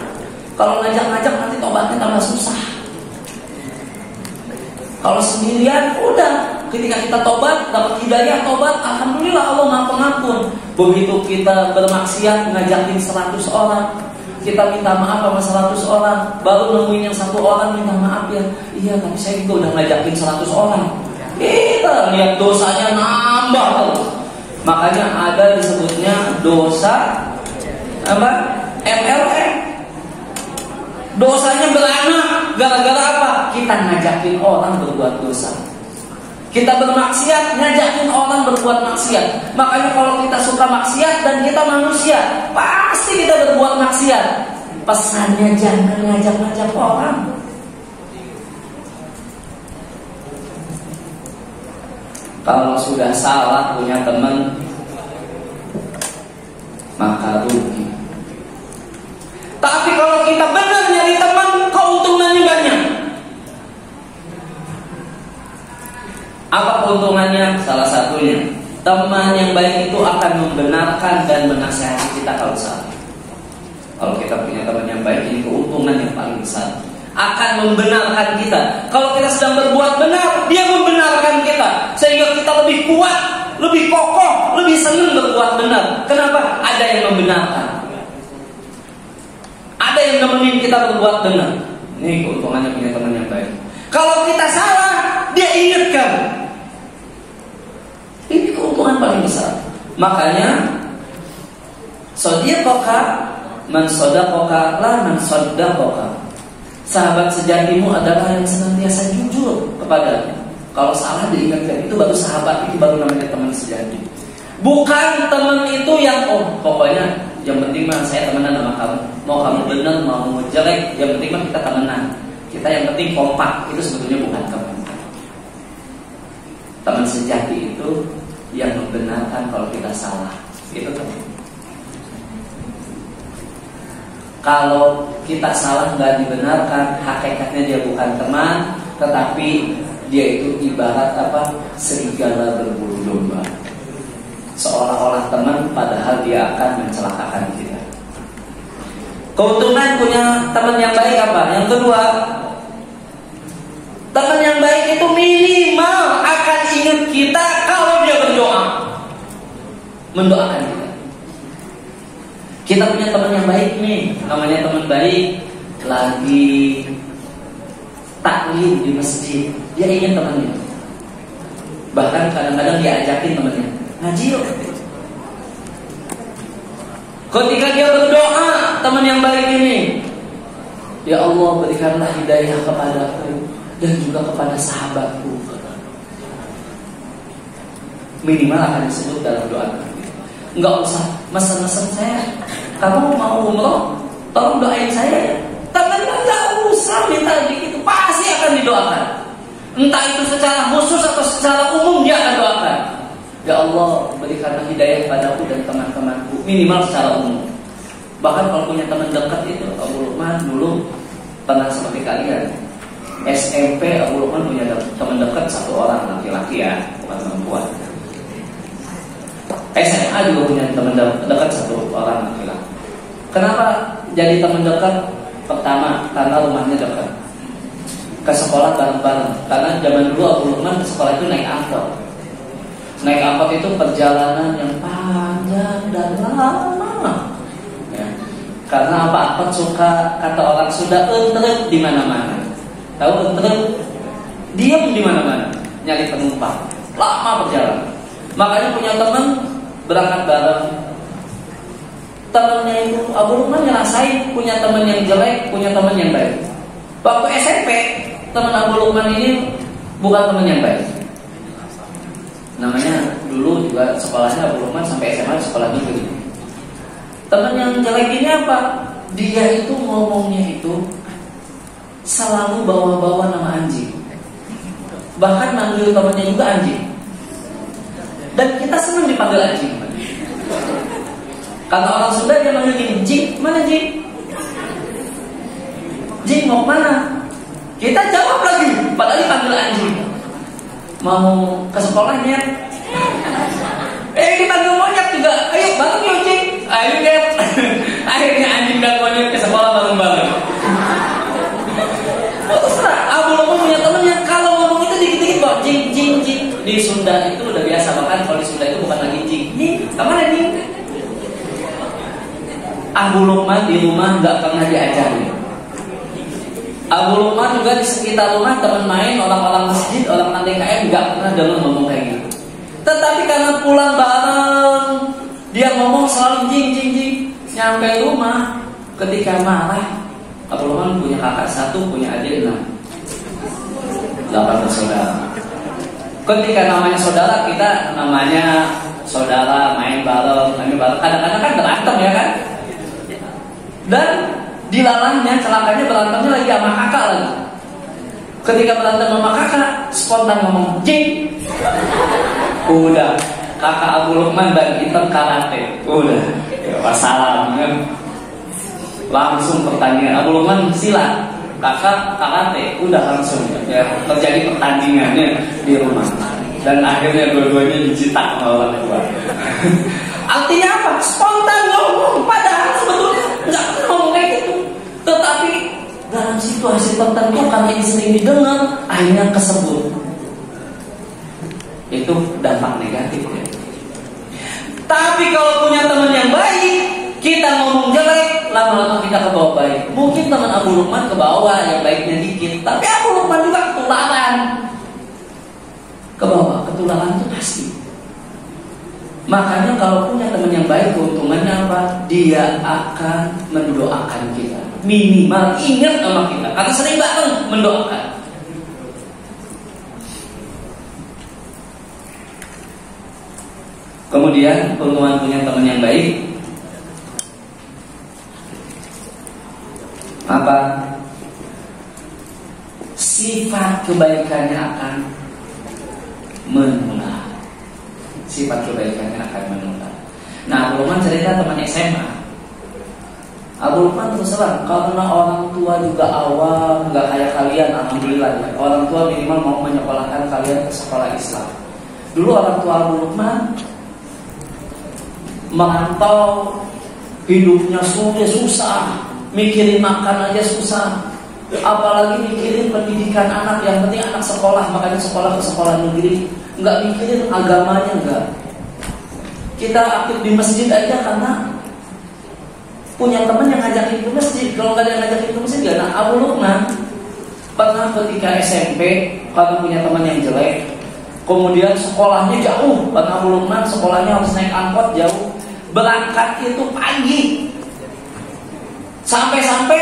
[SPEAKER 1] Kalau ngajak-ngajak nanti tobatnya tambah susah. Kalau sendirian udah, ketika kita tobat, dapat hidayah tobat, alhamdulillah Allah Maha Pengampun. Begitu kita bermaksiat ngajakin 100 orang, kita minta maaf sama 100 orang, baru nemuin yang 1 orang minta maaf ya. Iya, tapi saya juga udah ngajakin 100 orang. Kita lihat dosanya nambah terus. Makanya ada disebutnya dosa apa? MLM. Dosanya beranak gara-gara apa? Kita ngajakin orang berbuat dosa. Kita bermaksiat, ngajakin orang berbuat maksiat. Makanya kalau kita suka maksiat dan kita manusia, pasti kita berbuat maksiat. Pesannya jangan ngajak-ngajak orang. Kalau sudah salah punya teman, maka rugi. Tapi kalau kita benar nyari teman, keuntungannya banyak. Apa keuntungannya? Salah satunya, teman yang baik itu akan membenarkan dan menasihati kita kalau salah. Kalau kita punya teman yang baik, ini keuntungan yang paling besar. Akan membenarkan kita. Kalau kita sedang berbuat benar, dia membenarkan kita, sehingga kita lebih kuat, lebih kokoh, lebih senang berbuat benar. Kenapa? Ada yang membenarkan, ada yang nemenin kita berbuat benar. Ini keuntungannya punya teman yang baik. Kalau kita salah, dia ingatkan. Ini keuntungan paling besar. Makanya sodaqaka man sodaqaka la man soddaqaka. Sahabat sejatimu adalah yang senantiasa jujur kepadanya. Kalau salah diingatkan, itu baru sahabat, itu baru namanya teman sejati. Bukan teman itu yang pokoknya yang penting mah saya temenan sama kamu. Mau kamu benar, mau jelek, yang penting mah kita temenan. Kita yang penting kompak. Itu sebetulnya bukan teman. Teman sejati itu yang membenarkan kalau kita salah. Itu teman. Kalau kita salah nggak dibenarkan, hakikatnya dia bukan teman, tetapi dia itu ibarat apa? Serigala berbulu domba. Seolah-olah teman, padahal dia akan mencelakakan kita. Keuntungan punya teman yang baik apa? Yang kedua, teman yang baik itu minimal akan ingat kita kalau dia berdoa, mendoakan kita. Kita punya teman yang baik nih, namanya teman baik, lagi taklim di masjid, dia ingin temannya. Bahkan kadang-kadang dia ajakin temannya, ngaji yuk. Ketika dia berdoa, teman yang baik ini, ya Allah berikanlah hidayah kepadaku dan juga kepada sahabatku. Minimal akan disebut dalam doa. Enggak usah mesen-mesen saya, kamu mau umroh, tolong doain saya ya. Temannya enggak usah minta begitu, pasti akan didoakan. Entah itu secara khusus atau secara umum dia akan doakan. Ya Allah berikanlah hidayah padaku dan teman-temanku, minimal secara umum. Bahkan kalau punya teman dekat itu, Abu Luqman dulu pernah seperti kalian. SMP Abu Luqman punya teman dekat satu orang, laki-laki ya, bukan perempuan. SMA juga punya teman dekat satu orang, laki-laki. Kenapa jadi teman dekat? Pertama, karena rumahnya dekat. Ke sekolah bareng-bareng. Karena zaman dulu Abu Luqman ke sekolah itu naik angkot. Naik angkot itu perjalanan yang panjang dan lama. Ya. Karena apa? Angkot suka, kata orang sudah entret di mana-mana. Tahu entret? Diam di mana-mana, nyari penumpang. Lama perjalanan. Makanya punya teman berangkat bareng. Temannya itu Abu Luqman ngerasain punya teman yang jelek, punya teman yang baik. Waktu SMP, teman Abu Luqman ini bukan teman yang baik. Namanya dulu juga sekolahnya Abu Luqman sampai SMA sekolah negeri. Teman yang jelek ini apa? Dia itu ngomongnya itu selalu bawa-bawa nama anjing. Bahkan manggil temannya juga anjing. Dan kita senang dipanggil anjing. Kata orang Sunda dia manggil gini, Jing, mana Jing? Jing mau kemana? Kita jawab lagi, padahal dipanggil anjing. Mau ke sekolahnya? Dipanggil monyet juga. Ayo bareng yuk Jing. Ayo Jing. Akhirnya anjing dan monyet ke sekolah bareng-bareng. Terserah, Abu Luqman punya teman yang kalau ngomong itu dikit-dikit bawa Jing, Jing, Jing. Di Sunda itu udah biasa, bahkan kalau di Sunda itu bukan lagi Jing. Nih, kemana Jing? Abu Luqman di rumah nggak pernah diajarin. Abu Luqman juga di sekitar rumah teman main, orang-orang masjid, orang TKM nggak pernah dengar ngomong kayak gitu. Tetapi karena pulang bareng, dia ngomong selalu Jing, Jing, Jing. Nyampe rumah, ketika marah, Abu Luqman punya kakak 1, punya adik 6, 8 bersaudara. Ketika namanya saudara, kita namanya saudara, main bareng. Kadang-kadang kan berantem ya kan. Dan dilalahnya, celakanya berantemnya lagi sama kakak lagi. Ketika berantem sama kakak, spontan ngomong Jing. Udah, kakak Abu Luqman dan hitam karate. Udah, wassalam kan. Langsung pertandingan. Abu Luqman silat, kakak karate. Udah langsung ya, terjadi pertandingannya di rumah. Dan akhirnya dua-duanya dicetak sama orang tua. Artinya apa? Spontan ngomong, padahal sebetulnya nggak pernah ngomong kayak gitu. Tetapi dalam situasi tertentu karena ini sering didengar, akhirnya kesebut. Itu dampak negatif ya. Tapi kalau punya teman yang baik, kita ngomong jelek, lama-lama kita ke bawah baik. Mungkin teman Abu Luqman ke bawah yang baiknya dikit, tapi Abu Luqman juga ketularan. Ke bawah, ketularan itu pasti. Makanya kalau punya teman yang baik, keuntungannya apa? Dia akan mendoakan kita. Minimal ingat sama kita, karena sering banget mendoakan. Kemudian keuntungan punya teman yang baik apa? Sifat kebaikannya akan menular. Sifat kebaikannya akan menular. Nah, Abu Luqman cerita teman SMA. Abu Lukman terus terang, karena orang tua juga awam, nggak kayak kalian, alhamdulillah ya. Orang tua minimal mau menyekolahkan kalian ke sekolah Islam. Dulu orang tua Abu Lukman merantau, hidupnya susah, mikirin makan aja susah, apalagi mikirin pendidikan anak. Yang penting anak sekolah, makanya sekolah ke sekolah negeri, nggak mikirin agamanya nggak. Kita aktif di masjid aja karena punya teman yang ngajakin ke masjid. Kalau nggak ada yang ngajakin ke masjid, gak. Nah, Abu Lukman pernah ketika SMP karena punya teman yang jelek, kemudian sekolahnya jauh. Karena Abu Lukman sekolahnya harus naik angkot jauh, berangkat itu pagi, sampai-sampai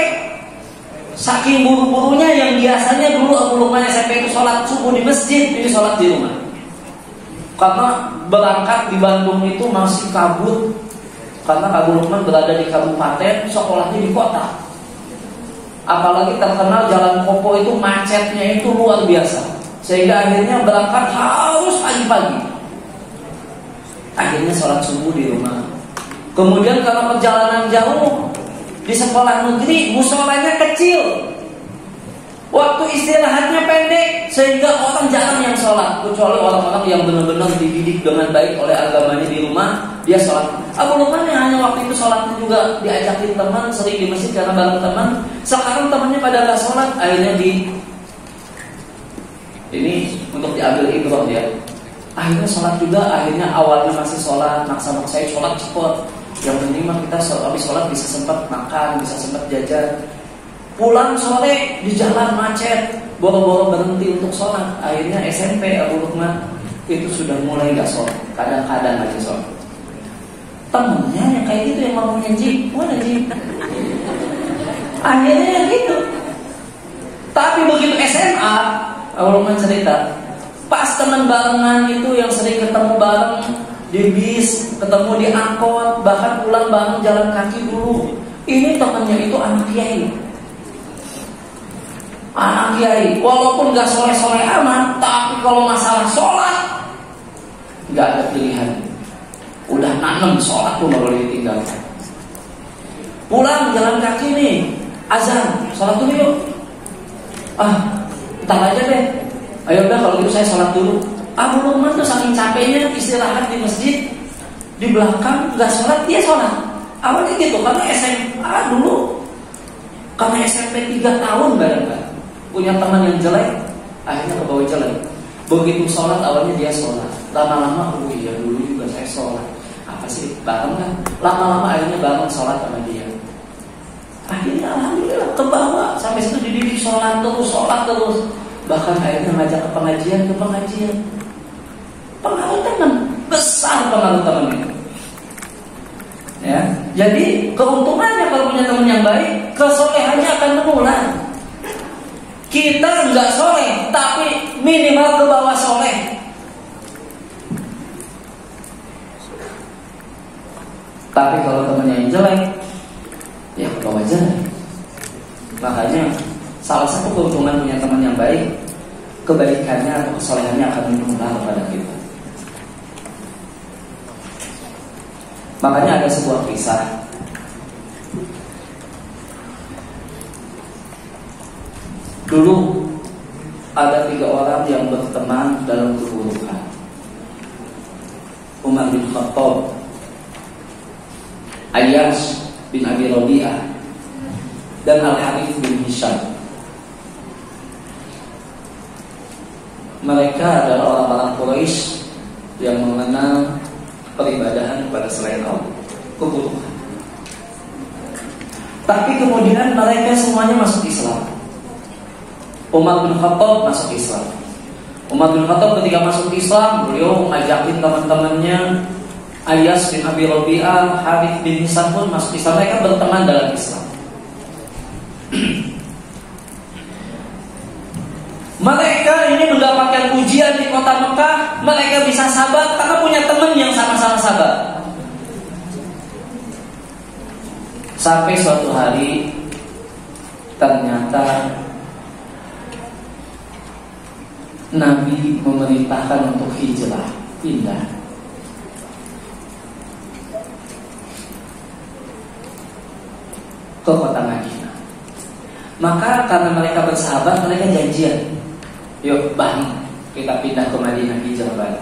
[SPEAKER 1] saking buru-burunya yang biasanya dulu Abu Lukman SMP itu sholat subuh di masjid, ini sholat di rumah. Karena berangkat di Bandung itu masih kabut. Karena Abu Lukman berada di kabupaten, sekolahnya di kota. Apalagi terkenal Jalan Kopo itu macetnya itu luar biasa. Sehingga akhirnya berangkat harus pagi-pagi. Akhirnya sholat subuh di rumah. Kemudian karena perjalanan jauh, di sekolah negeri musholanya kecil, waktu istirahatnya pendek, sehingga orang jarang yang sholat. Kecuali orang-orang yang benar-benar dididik dengan baik oleh agamanya di rumah, dia sholat. Abu Lukman yang hanya waktu itu sholatnya juga diajakin teman, sering di masjid karena bareng teman. Sekarang temannya pada gak sholat, akhirnya ini untuk diambil ibrah ya. Akhirnya sholat juga, akhirnya awalnya masih sholat, maksa-maksain sholat cepat. Yang penting mah kita habis sholat bisa sempat makan, bisa sempat jajan. Pulang sore di jalan macet, boro-boro berhenti untuk sholat. Akhirnya SMP Abu Lukman itu sudah mulai gak sholat, kadang-kadang aja sholat. Temennya yang kayak gitu yang mau nyanyi, mana nyanyi? Akhirnya yang gitu. Tapi begitu SMA, Abu Lukman cerita, pas teman barengan itu yang sering ketemu bareng di bis, ketemu di angkot, bahkan pulang bareng jalan kaki dulu. Ini temannya itu anak kiai. Anak kiai, walaupun gak soleh-soleh amat, tapi kalau masalah sholat gak ada pilihan. Udah nanem sholat pun gak boleh ditinggalkan. Pulang jalan kaki nih, azan, sholat dulu yuk. Ntar aja deh. Ayo udah kalau gitu saya sholat dulu. Abu Lukman tuh saking capeknya istirahat di masjid, di belakang gak sholat, dia sholat. Awalnya gitu, karena SMA dulu, karena SMP 3 tahun bareng-bareng, punya teman yang jelek, akhirnya kebawa jelek. Begitu sholat awalnya dia sholat, lama-lama oh iya dulu juga saya sholat. Apa sih bareng kan? Lama-lama akhirnya bareng sholat sama dia. Akhirnya alhamdulillah kebawa sampai situ dididik sholat terus. Bahkan akhirnya ngajak ke pengajian. Pengaruh teman besar, pengaruh temannya. Ya, jadi keuntungannya kalau punya teman yang baik, kesolehannya akan menular. Kita nggak soleh, tapi minimal ke bawah soleh. Tapi kalau temannya yang jelek, ya ke bawah jelek. Makanya salah satu keuntungan punya teman yang baik, kebaikannya atau kesolehannya akan menular pada kita. Makanya ada sebuah kisah. Dulu ada 3 orang yang berteman dalam keburukan. Umar bin Khattab, Ayyash bin Abi Rabi'ah, dan Al-Harith bin Hisham. Mereka adalah orang-orang Quraisy yang mengenal peribadahan kepada selain Allah, keburukan. Tapi kemudian mereka semuanya masuk Islam. Umar bin Khattab masuk Islam. Umar bin Khattab ketika masuk Islam, beliau ngajakin teman-temannya Ayyash bin Abi Rabi'ah, Harith bin Hisham pun masuk Islam. Mereka berteman dalam Islam. Mereka ini mendapatkan ujian di kota Mekah. Mereka bisa sabar karena punya teman yang sama-sama sabar. Sampai suatu hari ternyata Nabi memerintahkan untuk hijrah, pindah. Maka karena mereka bersahabat, mereka janjian, yuk balik, kita pindah ke Madinah, hijrah balik.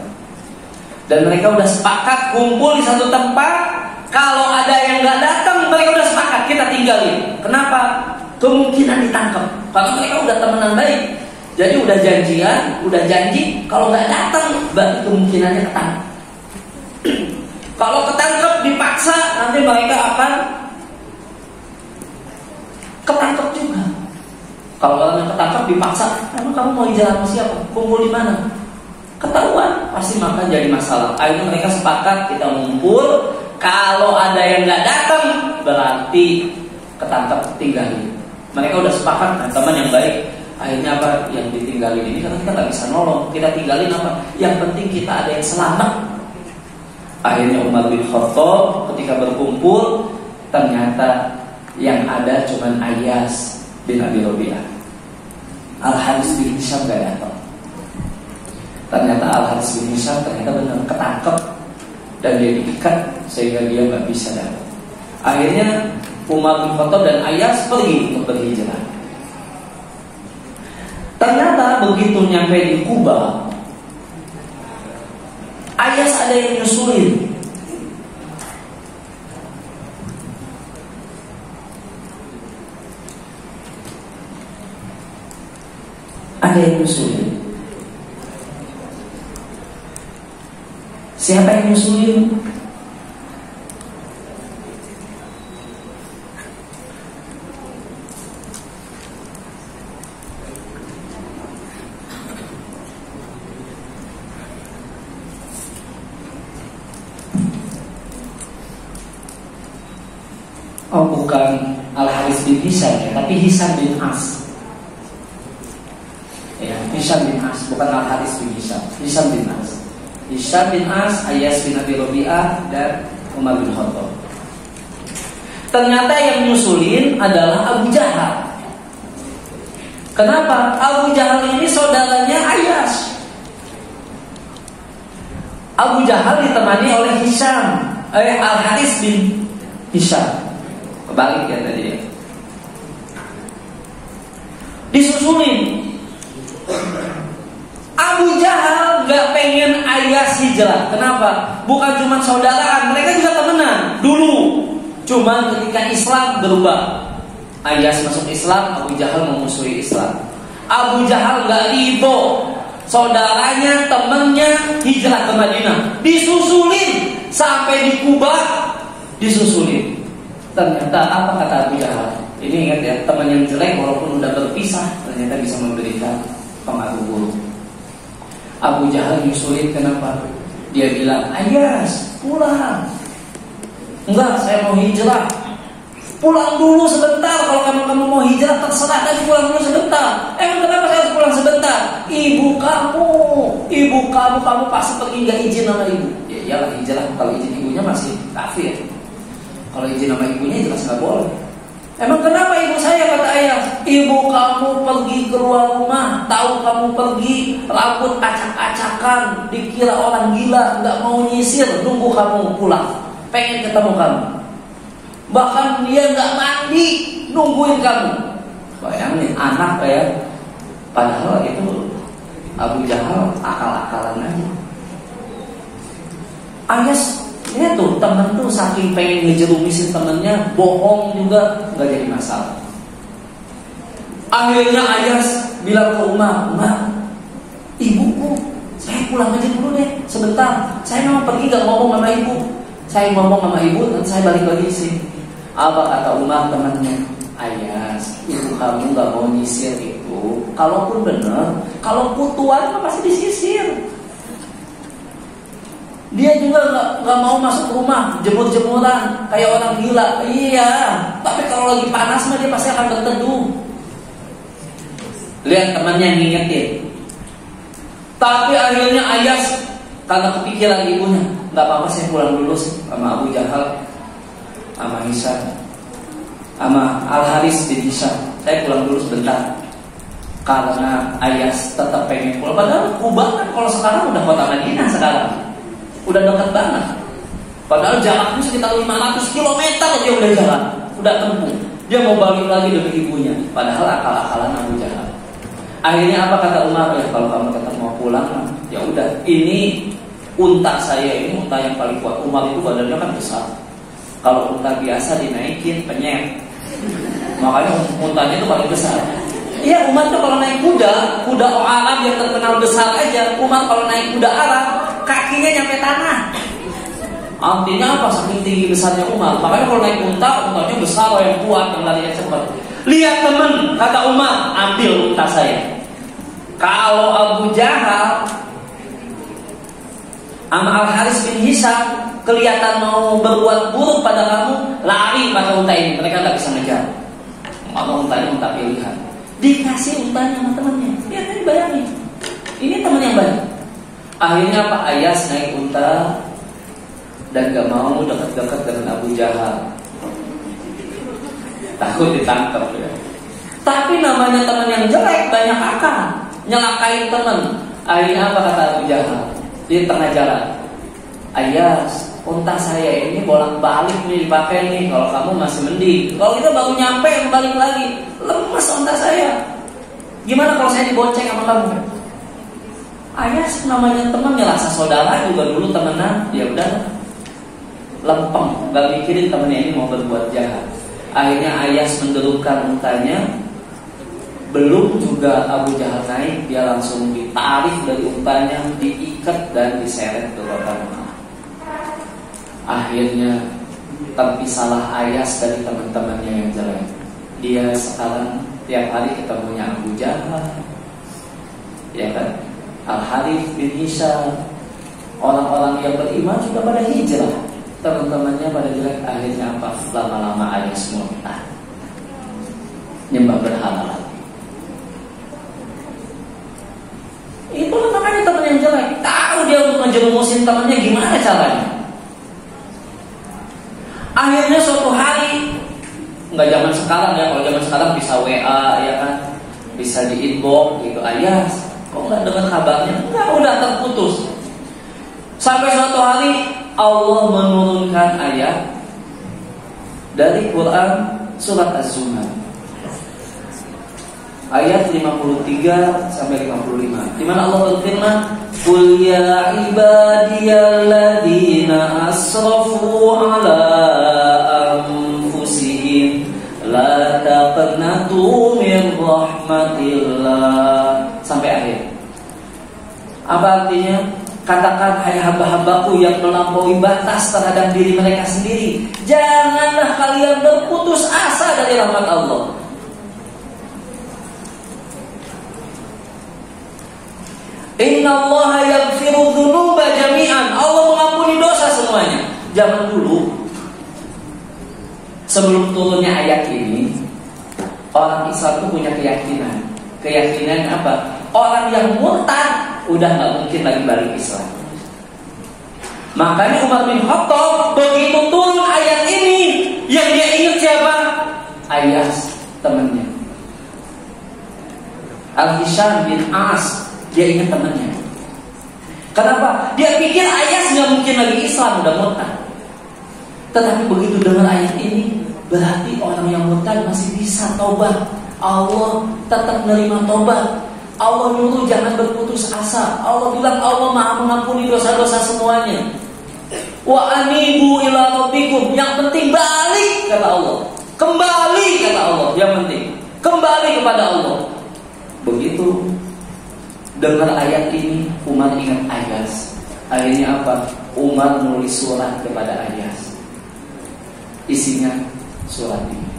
[SPEAKER 1] Dan mereka udah sepakat kumpul di satu tempat. Kalau ada yang nggak datang, mereka udah sepakat kita tinggalin. Kenapa? Kemungkinan ditangkap. Karena mereka udah temenan baik. Jadi udah janjian, udah janji. Kalau nggak datang, berarti kemungkinannya ketangkap. Kalau ketangkap dipaksa, nanti mereka akan ketangkap juga. Kalau orang yang ketangkap dipaksa, emang kamu mau hijrah sama siapa? Kumpul di mana? Ketahuan, pasti makan jadi masalah. Akhirnya mereka sepakat kita ngumpul. Kalau ada yang nggak datang, berarti ketangkap, tinggalin. Mereka udah sepakat, nah, teman yang baik. Akhirnya apa? Yang ditinggalin ini karena kita nggak bisa nolong. Kita tinggalin apa? Yang penting kita ada yang selamat. Akhirnya Umar bin Khattab ketika berkumpul, ternyata yang ada cuma Ayyas bin Abi Rabi'ah. Al-Haris bin Hisham gak datang. Ternyata Al-Haris bin Hisham ternyata benar ketangkep dan dia diikat sehingga dia nggak bisa datang. Akhirnya Umar bin Khattab dan Ayyas pergi untuk berhijrah. Ternyata begitu nyampe di Kuba, Ayyas ada yang nyusulin. Ada yang nyusulin. Siapa yang nyusulin? Oh, bukan Al-Haris bin Hisham ya, tapi Hisham bin As. Ya, Hisham bin As, bukan Al-Haris bin Hisham. Hisham bin As. Hisham bin As, Ayyas bin Abi Rabi'ah, dan Umar bin Khattab. Ternyata yang nyusulin adalah Abu Jahal. Kenapa? Abu Jahal ini saudaranya Ayyas. Abu Jahal ditemani oleh Hisham, Al-Haris bin Hisham. Kebalik ya tadi ya. Disusulin. Abu Jahal gak pengen Ayyas hijrah. Kenapa? Bukan cuma saudaraan, mereka juga temenan dulu. Cuma ketika Islam berubah, Ayyas masuk Islam, Abu Jahal memusuhi Islam. Abu Jahal gak ridho saudaranya, temennya hijrah ke Madinah. Disusulin sampai di Kuba, disusulin. Ternyata apa kata Abu Jahal? Ini ingat ya, teman yang jelek walaupun udah berpisah ternyata bisa memberikan pengaruh buruk. Abu Jahal nyusulin, kenapa? Dia bilang, Ayyas pulang. Enggak, saya mau hijrah. Pulang dulu sebentar. Kalau kamu mau hijrah terserah, tapi pulang dulu sebentar. Kenapa saya harus pulang sebentar? Ibu kamu pasti pergi nggak izin sama ibu. Ya iyalah, hijrah kalau izin ibunya masih kafir. Kalau izin sama ibunya jelas nggak boleh. Emang kenapa ibu saya, kata ayah? Ibu kamu pergi keluar rumah, tahu kamu pergi, rambut acak-acakan, dikira orang gila, nggak mau nyisir, nunggu kamu pulang, pengen ketemu kamu. Bahkan dia nggak mandi, nungguin kamu. Bayangin anak ya, padahal itu Abu Jahal akal-akalan aja. Ayyas ya tuh, temen tuh saking pengen ngejerumisin temennya, bohong juga nggak jadi masalah. Akhirnya Ayyas bilang ke Umar, ibuku, saya pulang aja dulu deh, sebentar. Saya mau pergi, gak ngomong sama ibu. Saya ngomong sama ibu, dan saya balik lagi sih. Apa kata Umar temannya? Ayyas, ibu kamu gak mau nyisir itu. Kalaupun bener, kalau putuan pasti disisir. Dia juga nggak mau masuk rumah jemur-jemuran kayak orang gila. Iya, tapi kalau lagi panas mah dia pasti akan berteduh. Lihat temannya ngingetin. Tapi akhirnya Ayyas karena kepikiran ibunya, nggak apa-apa saya pulang dulu sama Abu Jahal, sama Hisham, sama Al-Haris bin Hisham. Saya pulang dulu sebentar. Karena Ayyas tetap pengen pulang. Padahal Kuba kan kalau sekarang udah kota Madinah sekarang. Udah dekat banget. Padahal jaraknya sekitar 500 km dia udah jalan, udah tempuh. Dia mau balik lagi demi ibunya. Padahal akal-akalan Abu Jahal. Akhirnya apa kata Umar? Ya kalau kamu tetap mau pulang, ya udah. Ini unta saya, ini unta yang paling kuat. Umar itu badannya kan besar. Kalau unta biasa dinaikin penyet. Makanya untanya itu paling besar. Iya, Umar itu kalau naik kuda Arab yang terkenal besar aja. Umar kalau naik kuda Arab, kakinya nyampe tanah. Artinya apa? Saking tinggi besarnya Umar. Makanya kalau naik untanya besar, yang kuat, yang larinya cepat. Lihat teman, kata Umar, ambil unta saya. Kalau Abu Jahal sama Al-Haris bin Hisham kelihatan mau berbuat buruk pada kamu, lari pada unta ini. Mereka tak bisa ngejar. Mau untanya unta pilihan. Dikasih untanya sama temannya. Lihat tadi bayangin. Ini teman yang baik. Akhirnya Pak Ayas naik unta dan gak mau dekat-dekat dengan Abu Jahal. Takut ditangkap ya. Tapi namanya teman yang jelek, banyak akal, nyelakain teman. Akhirnya apa kata Abu Jahal di tengah jalan? Ayas, unta saya ini bolak-balik nih dipakai nih. Kalau kamu masih mending. Kalau kita baru nyampe balik lagi, lemes unta saya. Gimana kalau saya dibonceng sama kamu? Ayas namanya teman, ya rasa saudara juga dulu temenan. Ya udah, lempeng, gak mikirin temennya ini mau berbuat jahat. Akhirnya Ayas mendudukkan untanya. Belum juga Abu Jahal naik, dia langsung ditarik dari untanya, diikat dan diseret ke kota Mekah. Akhirnya terpisahlah Ayas dari teman-temannya yang jelek. Dia sekarang tiap hari ketemunya Abu Jahal, ya kan? Al-Harith bin Hisham. Orang-orang yang beriman sudah pada hijrah, teman-temannya pada jelek. Akhirnya apa? Lama-lama Ayas murtad, nyembah berhala lagi. Itulah makanya teman yang jelek tahu dia untuk ngejerumusin temannya gimana caranya. Akhirnya suatu hari, nggak zaman sekarang ya, kalau zaman sekarang bisa WA ya kan, bisa di inbox gitu. Ayas, kok nggak dengar kabarnya? Nggak, udah terputus. Sampai suatu hari Allah menurunkan ayat dari Quran surat Az-Zumar ayat 53 sampai 55, di mana Allah berfirman, "Qul ya ibadiyalladzina asrafu ala anfusihim la taqnatu min rahmatillah." Sampai akhir. Apa artinya? Katakan, hai hamba-hambaku yang melampaui batas terhadap diri mereka sendiri, janganlah kalian berputus asa dari rahmat Allah. Innallaha yaghfiru dzunuba jami'an. Allah mengampuni dosa semuanya. Zaman dulu, sebelum turunnya ayat ini, orang Islam itu punya keyakinan. Keyakinan apa? Orang yang murtad udah nggak mungkin lagi balik Islam. Makanya Umar bin Khattab begitu turun ayat ini, yang dia ingat siapa? Ayas, temannya. Al-Hisham bin As, dia ingat temannya. Kenapa? Dia pikir Ayas nggak mungkin lagi Islam, udah murtad. Tetapi begitu dengar ayat ini, berarti orang yang murtad masih bisa taubat. Allah tetap menerima taubat. Allah nyuruh jangan berputus asa. Allah bilang Allah Maha mengampuni dosa-dosa semuanya. Wa anibu ila rabbikum. Yang penting balik, kata Allah. Kembali, kata Allah. Yang penting kembali kepada Allah. Begitu dengar ayat ini, Umar ingat Ayas. Akhirnya apa? Umar nulis surat kepada Ayas. Isinya surat ini.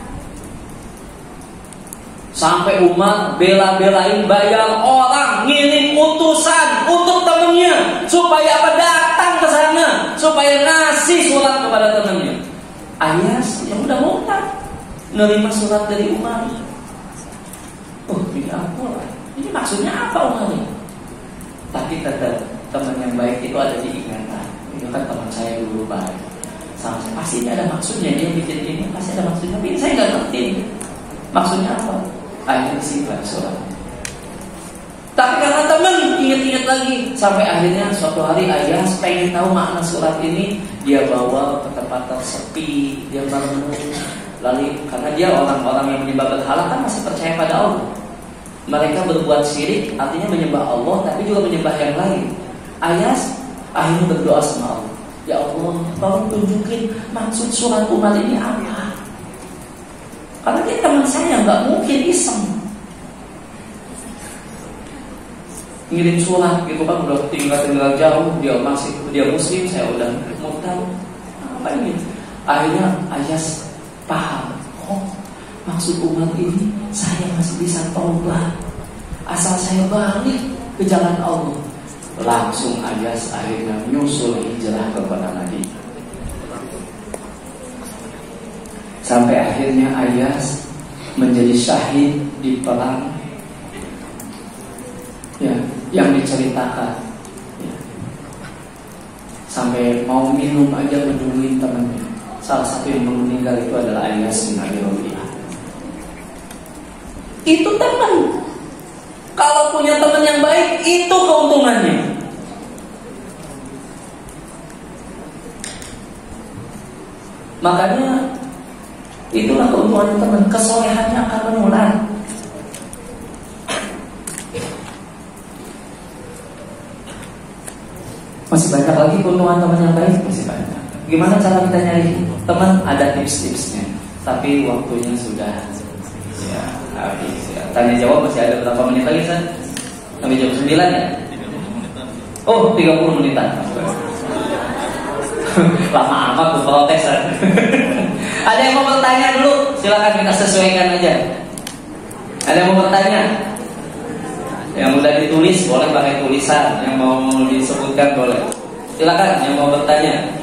[SPEAKER 1] Sampai Umar bela-belain bayar orang, ngirim utusan untuk temennya supaya apa? Datang ke sana, supaya ngasih surat kepada temennya. Ayas yang udah murtad nerima surat dari Umar. Oh, ini apa? Ini maksudnya apa Umar ini? Tapi kata teman yang baik itu ada diingatan. Itu kan teman saya dulu baik. Sama saya, pasti ada maksudnya dia bikin ini, pasti ada maksudnya. Tapi saya nggak ngerti maksudnya apa. Akhirnya disimpan surat. Tapi karena teman ingat-ingat lagi, sampai akhirnya suatu hari Ayas pengen tahu makna surat ini, dia bawa ke tempat tersepi, dia merenung, Lalu karena dia orang-orang yang menyembah berhala kan masih percaya pada Allah. Mereka berbuat syirik, artinya menyembah Allah tapi juga menyembah yang lain. Ayas akhirnya berdoa sama Allah, ya Allah, tolong tunjukin maksud surat umat ini apa. Karena dia teman saya, nggak mungkin iseng ngirim surat gitu kan, udah tinggal jauh, dia muslim, saya udah mau tahu apa ini. Akhirnya Ayas paham, oh maksud umat ini saya masih bisa taubat asal saya balik ke jalan Allah. Langsung Ayas akhirnya nyusul hijrah kepada Nabi. Sampai akhirnya Ayas menjadi syahid di perang ya, yang diceritakan ya. Sampai mau minum aja menungguin temannya. Salah satu yang meninggal itu adalah Ayas bin Abi Rabi'ah. Itu teman. Kalau punya teman yang baik, itu keuntungannya. Makanya itulah keuntungan teman, kesolehannya akan menular. Masih banyak lagi keuntungan teman yang baik, masih banyak. Gimana cara kita nyari teman? Ada tips-tipsnya. Tapi waktunya sudah ya habis ya. Tanya jawab masih ada berapa menit lagi, San? Sampai jam 9 ya? Oh, 30 menitan. Lama amat tuh protes. Ada yang mau bertanya dulu? Silakan, kita sesuaikan aja. Ada yang mau bertanya? Yang udah ditulis boleh pakai tulisan, yang mau disebutkan boleh. Silakan yang mau bertanya.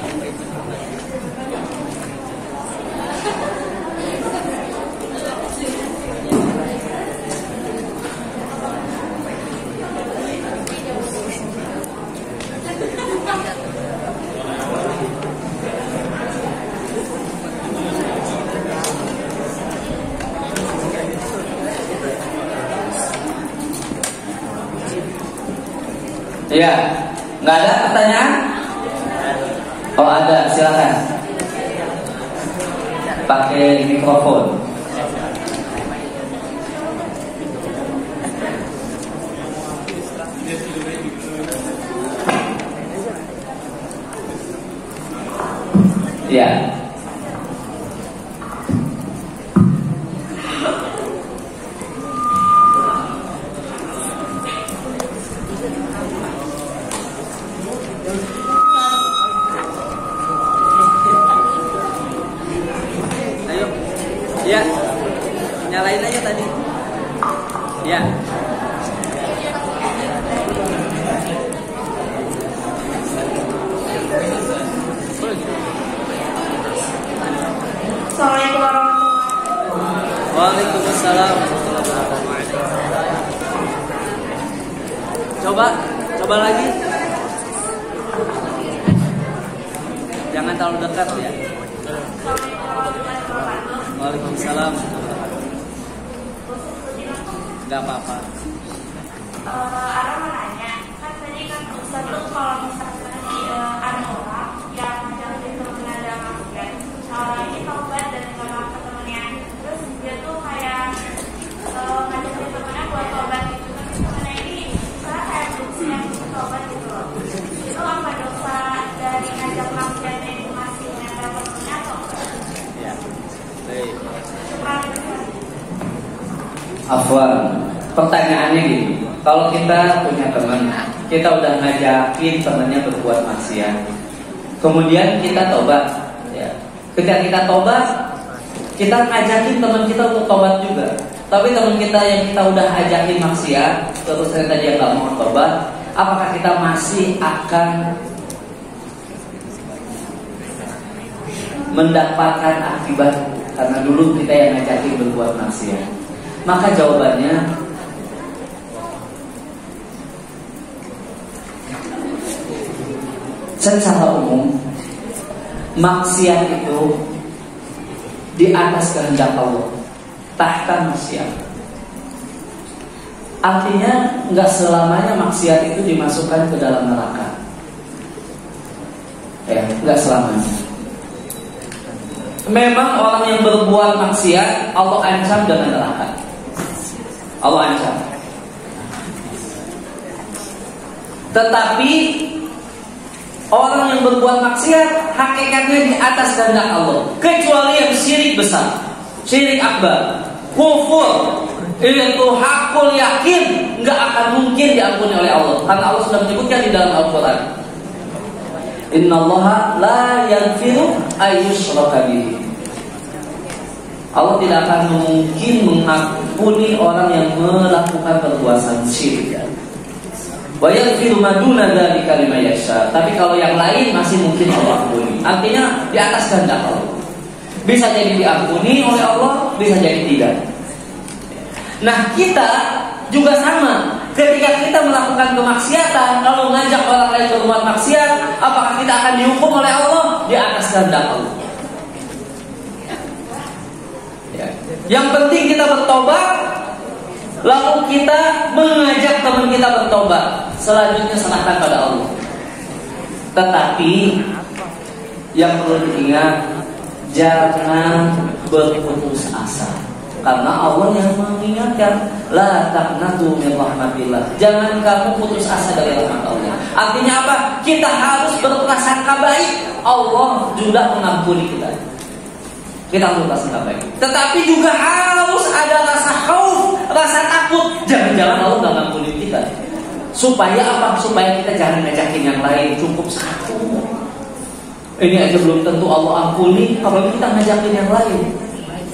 [SPEAKER 1] Iya, nggak ada pertanyaan? Oh ada, silakan. Pakai mikrofon. Iya.
[SPEAKER 2] Ya, nyalain aja tadi. Ya.
[SPEAKER 3] Assalamualaikum warahmatullahi wabarakatuh.
[SPEAKER 2] Waalaikumsalam. Coba lagi. Jangan terlalu dekat ya. Waalaikumsalam. Gak apa-apa.
[SPEAKER 3] Ara mau nanya, kan tadi kan Ustaz tuh kalau misalnya ada orang yang menjalani temen ada maksiat, ini taubat dan kalau ke temennya, terus dia tuh kayak ngajakin temennya buat taubat gitu, tapi temennya ini misalnya kayak berusaha untuk taubat gitu loh. Itu apa dosa dari ngajak maksiatnya itu masih nyata temennya atau?
[SPEAKER 2] Ya. Baik.
[SPEAKER 1] Afwan, pertanyaannya gini, kalau kita punya teman, kita udah ngajakin temannya berbuat maksiat, kemudian kita tobat, ya. Ketika kita tobat, kita ngajakin teman kita untuk tobat juga. Tapi teman kita yang kita udah ajakin maksiat, terus ternyata dia nggak mau tobat, apakah kita masih akan mendapatkan akibat karena dulu kita yang ngajakin berbuat maksiat? Maka jawabannya secara umum maksiat itu di atas kehendak Allah, tahta maksiat. Artinya nggak selamanya maksiat itu dimasukkan ke dalam neraka. Ya, nggak selamanya. memang orang yang berbuat maksiat Allah ancam dengan neraka. Allah ancam. Tetapi orang yang berbuat maksiat hakikatnya di atas kehendak Allah, kecuali yang syirik besar, syirik akbar, kufur, itu hakul yakin nggak akan mungkin diampuni oleh Allah, karena Allah sudah menyebutkan di dalam Al-Quran, Innallaha la yaghfiru ayyushraka bihi. Allah tidak akan mungkin mengampuni orang yang melakukan perbuatan syirik. Wa yaghfiru ma duna dzalika liman yasha. Tapi kalau yang lain masih mungkin Allah ampuni. Artinya di atas kehendak Allah. Bisa jadi diampuni oleh Allah, bisa jadi tidak. Nah, kita juga sama. Ketika kita melakukan kemaksiatan, lalu mengajak orang lain berbuat maksiat, apakah kita akan dihukum oleh Allah? Di atas kehendak Allah. Ya. Yang penting kita bertobat, lalu kita mengajak teman kita bertobat. Selanjutnya serahkan pada Allah. Tetapi yang perlu diingat, jangan berputus asa. Karena Allah yang mengingatkan, la taqnatu min rahmatillah. Jangan kamu putus asa dari rahmat Allah. Artinya apa? Kita harus berprasangka baik. Allah juga mengampuni kita. Kita harus berprasangka baik. Tetapi juga harus ada rasa khauf, rasa takut. Jangan-jangan Allah nggak mengampuni kita. Supaya apa? Supaya kita jangan ngajakin yang lain. Cukup satu. Ini aja belum tentu Allah ampuni, apalagi kita ngajakin yang lain.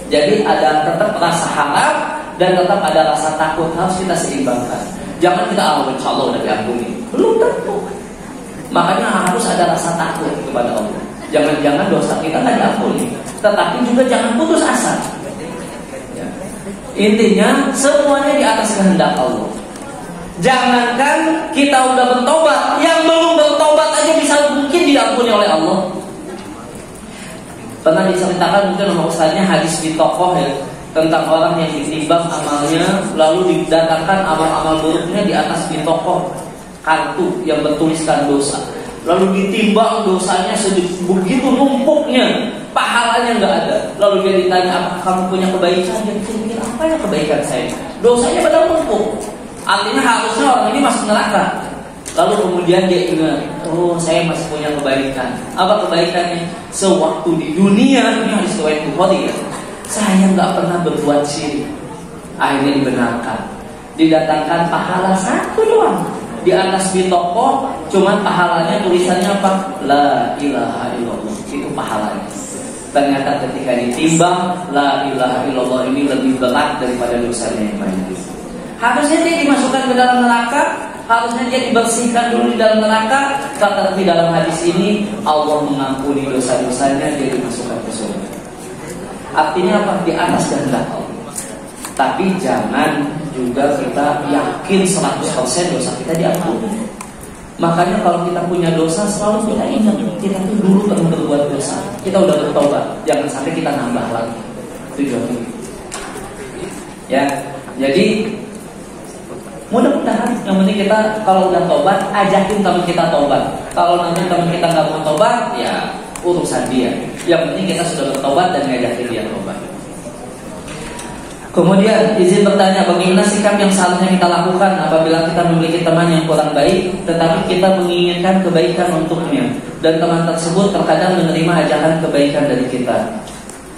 [SPEAKER 1] Jadi ada tetap rasa harap dan tetap ada rasa takut, harus kita seimbangkan. Jangan kita insya Allah udah diampuni, belum tentu. Makanya harus ada rasa takut kepada Allah. Jangan-jangan dosa kita nggak diampuni, tetapi juga jangan putus asa. Ya. Intinya semuanya di atas kehendak Allah. Jangankan kita udah bertobat, yang belum bertobat aja bisa mungkin diampuni oleh Allah. Pernah diceritakan mungkin sama ustaznya hadis di tokoh ya, tentang orang yang ditimbang amalnya, lalu didatangkan amal-amal buruknya di atas di tokoh kartu yang bertuliskan dosa, lalu ditimbang dosanya begitu numpuknya, pahalanya nggak ada. Lalu dia ditanya, apakah kamu punya kebaikan? Dia pikir, apa ya kebaikan saya? Dosanya padahal numpuk. Artinya harusnya orang ini masuk neraka. Lalu kemudian dia ingat, oh saya masih punya kebaikan. Apa kebaikannya? Sewaktu di dunia, ini hadis riwayat Bukhari ya, saya nggak pernah berbuat syirik. Akhirnya dibenarkan. Didatangkan pahala satu doang. Di atas di toko, cuman pahalanya tulisannya apa? La ilaha illallah. Itu pahalanya. Ternyata ketika ditimbang, la ilaha illallah ini lebih berat daripada dosanya yang banyak. Harusnya dia dimasukkan ke dalam neraka, harusnya dia dibersihkan dulu di dalam neraka. Tetapi dalam hadis ini Allah mengampuni dosa-dosanya, dia dimasukkan ke surga. Artinya apa? Di atas kehendak Allah. Tapi jangan juga kita yakin 100% dosa kita diampuni. Makanya kalau kita punya dosa, selalu kita ingat, kita tuh dulu pernah berbuat dosa, kita udah bertobat, jangan sampai kita nambah lagi. Tujuannya ya. Jadi mudah-mudahan yang penting kita kalau udah tobat, ajakin teman kita tobat. Kalau nanti teman kita nggak mau tobat, ya urusan dia. Yang penting kita sudah bertobat dan ngajakin dia tobat. Kemudian izin bertanya, bagaimana sikap yang seharusnya kita lakukan apabila kita memiliki teman yang kurang baik, tetapi kita menginginkan kebaikan untuknya, dan teman tersebut terkadang menerima ajakan kebaikan dari kita.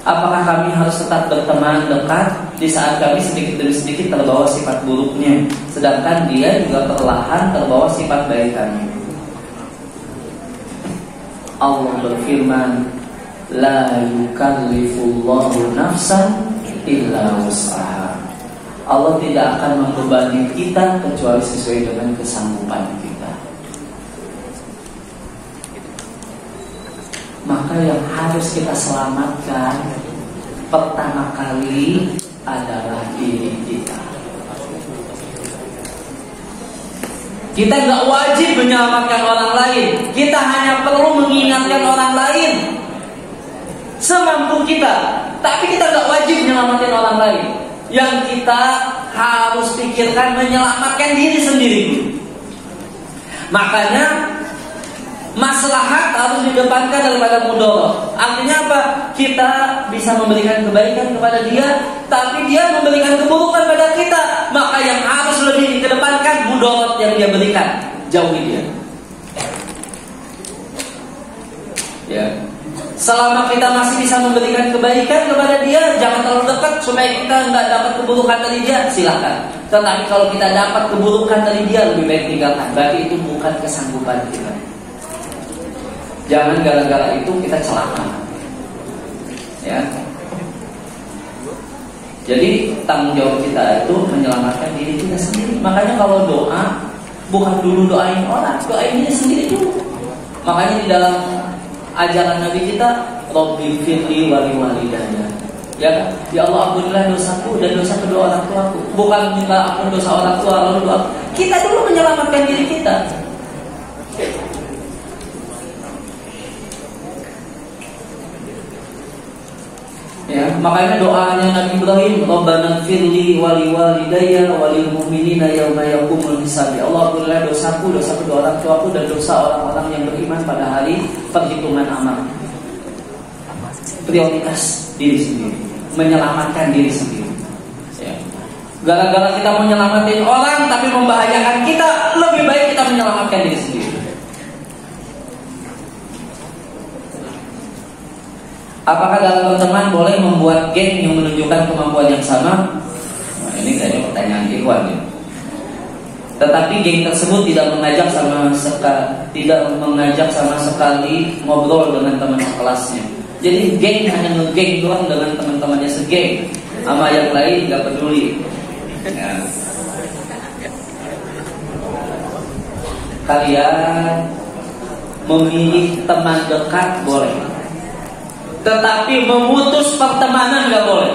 [SPEAKER 1] Apakah kami harus tetap berteman dekat di saat kami sedikit demi sedikit terbawa sifat buruknya, sedangkan dia juga perlahan terbawa sifat baikannya? Allah berfirman, la yukallifullahu nafsan illa wus'aha. Allah tidak akan membebani kita kecuali sesuai dengan kesanggupan kita. Maka yang harus kita selamatkan pertama kali adalah diri kita. Kita nggak wajib menyelamatkan orang lain. Kita hanya perlu mengingatkan orang lain semampu kita. Tapi kita nggak wajib menyelamatkan orang lain. Yang kita harus pikirkan menyelamatkan diri sendiri. Makanya Maslahat harus didepankan daripada mudarat. Artinya apa? Kita bisa memberikan kebaikan kepada dia, tapi dia memberikan keburukan pada kita. Maka yang harus lebih dikedepankan mudarat yang dia berikan. Jauhi dia. Ya. Selama kita masih bisa memberikan kebaikan kepada dia, jangan terlalu dekat supaya kita nggak dapat keburukan dari dia, silakan. Tetapi kalau kita dapat keburukan dari dia, lebih baik tinggalkan. Berarti itu bukan kesanggupan kita. Jangan gara-gara itu kita celaka. Ya. Jadi tanggung jawab kita itu menyelamatkan diri kita sendiri. Makanya kalau doa, bukan dulu doain orang, doain diri sendiri dulu. Makanya di dalam ajaran Nabi kita, Rabbi firli wali walidayya. Ya, ya Allah ampunilah dosaku dan dosa kedua orang tuaku. Bukan minta ampun dosa orang tua lalu doa. Kita dulu menyelamatkan diri kita. Ya, makanya doanya Nabi Ibrahim, Rabbana firli wali walidayya walil mu'minina yauma yaqumul hisab. Ya Allah ampunilah dosaku, dosa kedua orang tuaku dan dosa orang-orang yang beriman pada hari perhitungan amal. Prioritas diri sendiri, menyelamatkan diri sendiri. Ya. Gara-gara kita mau nyelamatin orang tapi membahayakan kita, lebih baik kita menyelamatkan diri sendiri. Apakah dalam berteman boleh membuat geng yang menunjukkan kemampuan yang sama? Nah, ini kayaknya pertanyaan ikhwan ya. Tetapi geng tersebut tidak mengajak sama sekali ngobrol dengan teman sekelasnya. Jadi geng hanya ngegeng doang dengan teman-temannya segeng, sama yang lain nggak peduli. Ya. Kalian memilih teman dekat boleh, tetapi memutus pertemanan nggak boleh.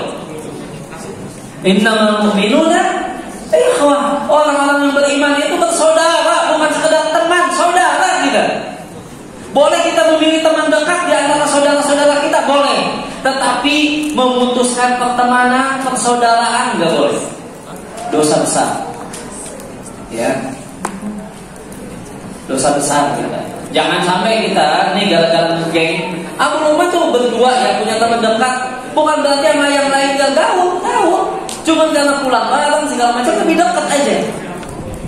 [SPEAKER 1] Innamal mu'minuna ikhwah. Orang-orang yang beriman itu bersaudara, bukan sekedar teman, saudara kita. Boleh kita memilih teman dekat di antara saudara-saudara kita, boleh. Tetapi memutuskan pertemanan, persaudaraan nggak boleh. Dosa besar. Ya. Dosa besar kita. Jangan sampai kita nih gara-gara geng. Abu Luman tuh berdua ya punya teman dekat, bukan berarti sama yang lain gak gaul. Cuma karena pulang bareng segala macam lebih dekat aja.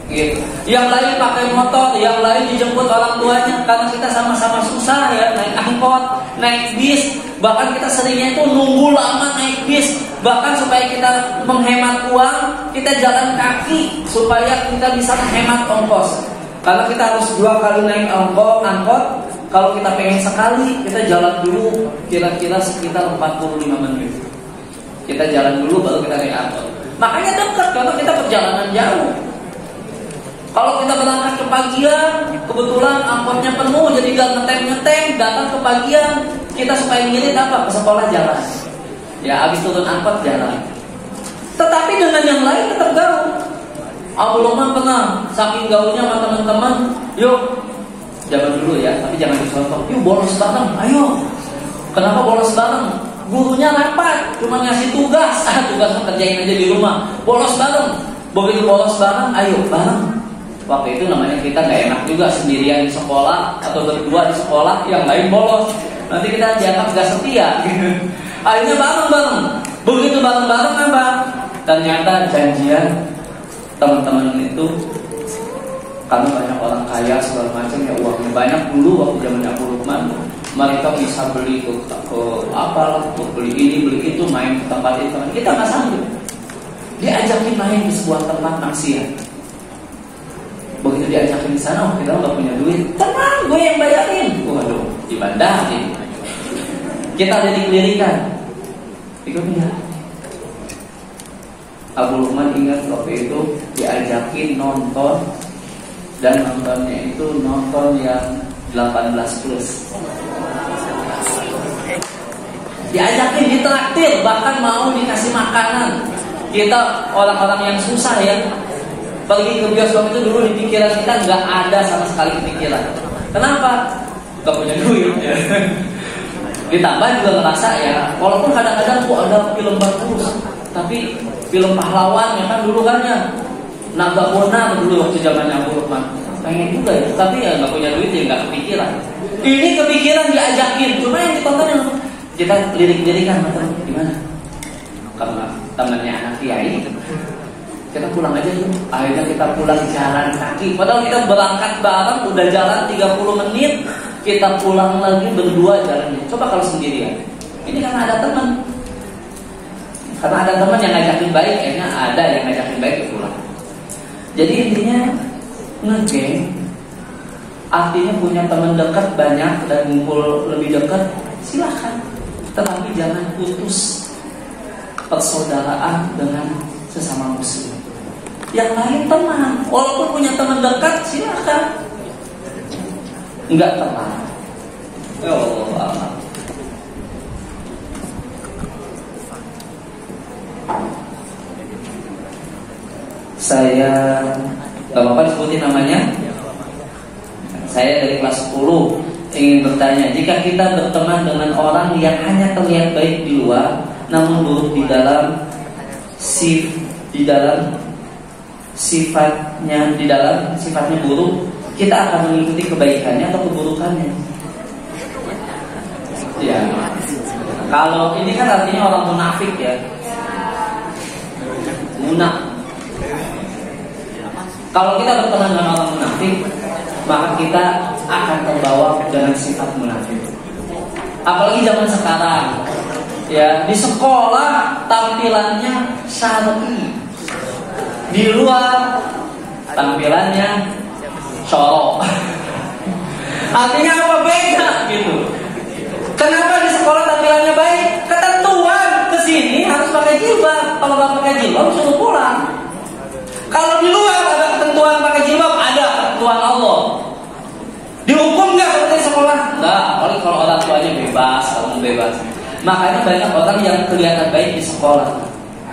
[SPEAKER 1] Gitu. Yang lain pakai motor, yang lain dijemput orang tuanya karena kita sama-sama susah ya naik angkot, naik bis. Bahkan kita seringnya itu nunggu lama naik bis. Bahkan supaya kita menghemat uang, kita jalan kaki supaya kita bisa menghemat ongkos. Karena kita harus 2 kali naik angkot. Kalau kita pengen sekali, kita jalan dulu kira-kira sekitar 45 menit. Kita jalan dulu baru kita naik angkot. Makanya dekat karena kita perjalanan jauh. Kalau kita berangkat kepagian, kebetulan angkotnya penuh, jadi gak ngetem, datang kepagian, kita supaya ngirit apa? Ke sekolah jalan. Ya, habis turun angkot jalan. Tetapi dengan yang lain tetap gaul. Abu Luman pernah saking gaulnya sama teman-teman, yuk zaman dulu ya, tapi jangan dicontoh. Yuk bolos bareng, ayo. Kenapa bolos bareng? Gurunya rapat, cuma ngasih tugas. Tugas kerjain aja di rumah. Bolos bareng. Begitu bolos bareng, ayo bareng. Waktu itu namanya kita gak enak juga sendirian di sekolah atau berdua di sekolah, yang lain bolos. Nanti kita dianggap gak setia. Akhirnya bareng-bareng. Begitu bareng-bareng apa? Ternyata janjian teman-teman itu karena banyak orang kaya segala macam ya, uangnya banyak dulu waktu zamannya Abu Luqman. Mereka bisa beli ke apalah, beli ini beli itu, main ke tempat itu. Kita nggak sanggup. Diajakin main di sebuah tempat maksiat. Begitu diajakin di sana, kita nggak punya duit. Tenang, gue yang bayarin. Waduh, dibandarin. Kita ada dikelirikan. Ikutnya. Abu Luqman ingat waktu itu diajakin nonton, dan nontonnya itu nonton yang 18+. Diajakin ditraktir, bahkan mau dikasih makanan. Kita orang-orang yang susah ya, pergi ke bioskop itu dulu di pikiran kita nggak ada sama sekali pikiran. Kenapa? Gak punya duit. Ditambah juga ngerasa ya, walaupun kadang-kadang tuh ada film bagus, tapi film pahlawan ya kan dulu kan ya, Naga Bonar dulu waktu zamannya Abu Luqman. pengen juga ya, tapi ya nggak punya duit ya nggak kepikiran. Ini kepikiran diajakin, cuma yang ditonton yang kita lirik-lirikan atau gimana? Karena temannya anak kiai gitu. Kita pulang aja tuh. Akhirnya kita pulang jalan kaki. Padahal kita berangkat bareng udah jalan 30 menit, kita pulang lagi berdua jalannya. Coba kalau sendirian. Ini karena ada teman. Karena ada teman yang ngajakin baik, kayaknya ada yang ngajakin baik pulang. Jadi intinya ngegeng artinya punya teman dekat banyak dan ngumpul lebih dekat, silahkan. Tetapi jangan putus persaudaraan dengan sesama muslim. Yang lain teman, walaupun punya teman dekat, silahkan. Enggak teman. Ya Allah. Saya gak apa-apa disebutin namanya. Saya dari kelas 10 ingin bertanya, jika kita berteman dengan orang yang hanya terlihat baik di luar, namun buruk di dalam sifatnya buruk, kita akan mengikuti kebaikannya atau keburukannya? Ya. Kalau ini kan artinya orang munafik ya. Kalau kita berteman dengan orang munafik, maka kita akan terbawa dengan sifat munafik. Apalagi zaman sekarang, ya di sekolah tampilannya syar'i, di luar tampilannya corok. Artinya apa? Beda gitu. Kenapa di sekolah tampilannya baik? Ketentuan kesini harus pakai jilbab. Kalau nggak pakai jilbab suruh pulang. Kalau di luar ada ketentuan pakai jilbab, ada ketentuan Allah. Dihukum nggak seperti sekolah? Nggak. Apalagi kalau orang tuanya bebas, kamu bebas. Makanya banyak orang yang kelihatan baik di sekolah.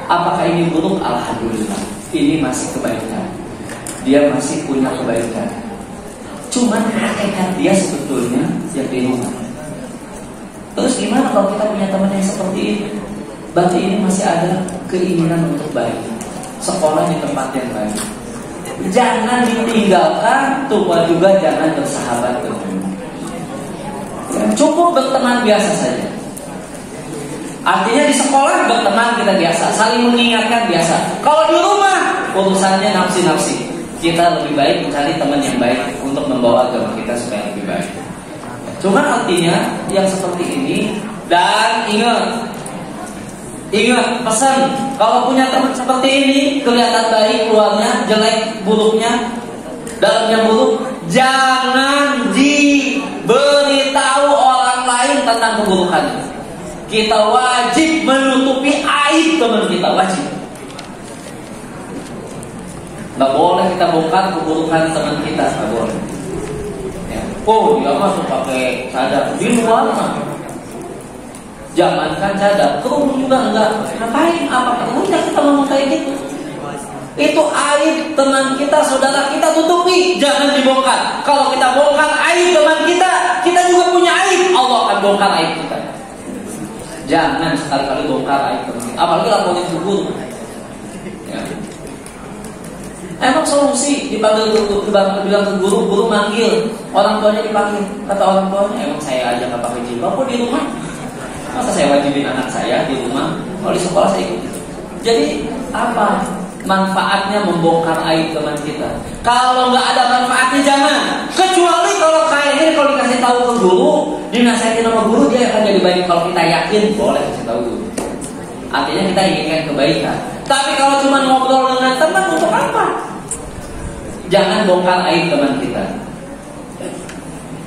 [SPEAKER 1] Apakah ini buruk? Alhamdulillah. Ini masih kebaikan. Dia masih punya kebaikan. Cuman hakikat dia sebetulnya yang di rumah. Terus gimana kalau kita punya teman yang seperti ini? Berarti ini masih ada keinginan untuk baik. Sekolah di tempat yang baik. Jangan ditinggalkan, tua juga jangan bersahabat dengan. Cukup berteman biasa saja. Artinya di sekolah berteman kita biasa, saling mengingatkan biasa. Kalau di rumah urusannya nafsi-nafsi. Kita lebih baik mencari teman yang baik untuk membawa agama kita supaya lebih baik. Cuma artinya yang seperti ini, dan ingat pesan, kalau punya teman seperti ini kelihatan baik luarnya, jelek buruknya, dalamnya buruk, jangan diberitahu orang lain tentang keburukannya. Kita wajib menutupi aib teman kita, wajib. Nggak boleh kita bongkar keburukan teman kita, nggak boleh. Ya. Oh, dia masuk pakai cadar di luar mah. Jangankan cadar, kerudung juga enggak. Ngapain? Apa perlunya kita ngomong kayak gitu? Itu aib teman kita, saudara kita, tutupi, jangan dibongkar. Kalau kita bongkar aib teman kita, kita juga punya aib. Allah akan bongkar aib kita. Jangan sekali-kali bongkar aib teman kita. Apalagi laporin ke guru. Ya. Emang solusi dipanggil guru, bilang ke guru, guru manggil, orang tuanya dipanggil. Kata orang tuanya, emang saya aja nggak pakai jilbab kok di rumah. Masa saya wajibin anak saya di rumah? Kalau di sekolah saya ikut. Jadi apa manfaatnya membongkar aib teman kita? Kalau nggak ada manfaatnya jangan. Kecuali kalau kayak ini, kalau dikasih tahu ke guru, dinasihatin sama guru, dia akan jadi baik. Kalau kita yakin, boleh kasih tahu guru. Artinya kita inginkan kebaikan. Tapi kalau cuma ngobrol dengan teman, untuk apa? Jangan bongkar aib teman kita.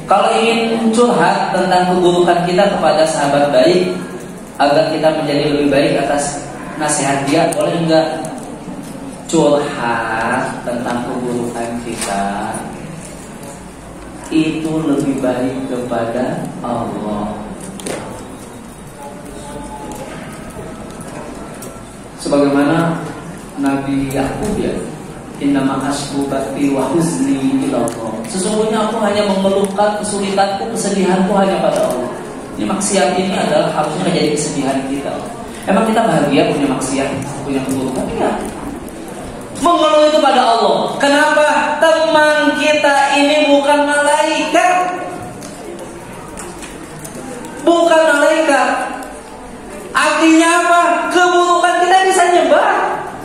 [SPEAKER 1] Kalau ingin curhat tentang keburukan kita kepada sahabat baik agar kita menjadi lebih baik atas nasihat dia, boleh enggak? Curhat tentang keburukan kita itu lebih baik kepada Allah. Sebagaimana Nabi Yakub ya, innama asku bakti wa huzni ila Allah. Sesungguhnya aku hanya mengeluhkan kesulitanku, kesedihanku hanya pada Allah. Ini maksiat ini adalah harusnya menjadi kesedihan kita. Emang kita bahagia punya maksiat, punya keburukan? Iya. Mengeluh itu pada Allah. Kenapa? Teman kita kita ini bukan malaikat. Bukan malaikat. Artinya apa? Keburukan kita bisa nyebar.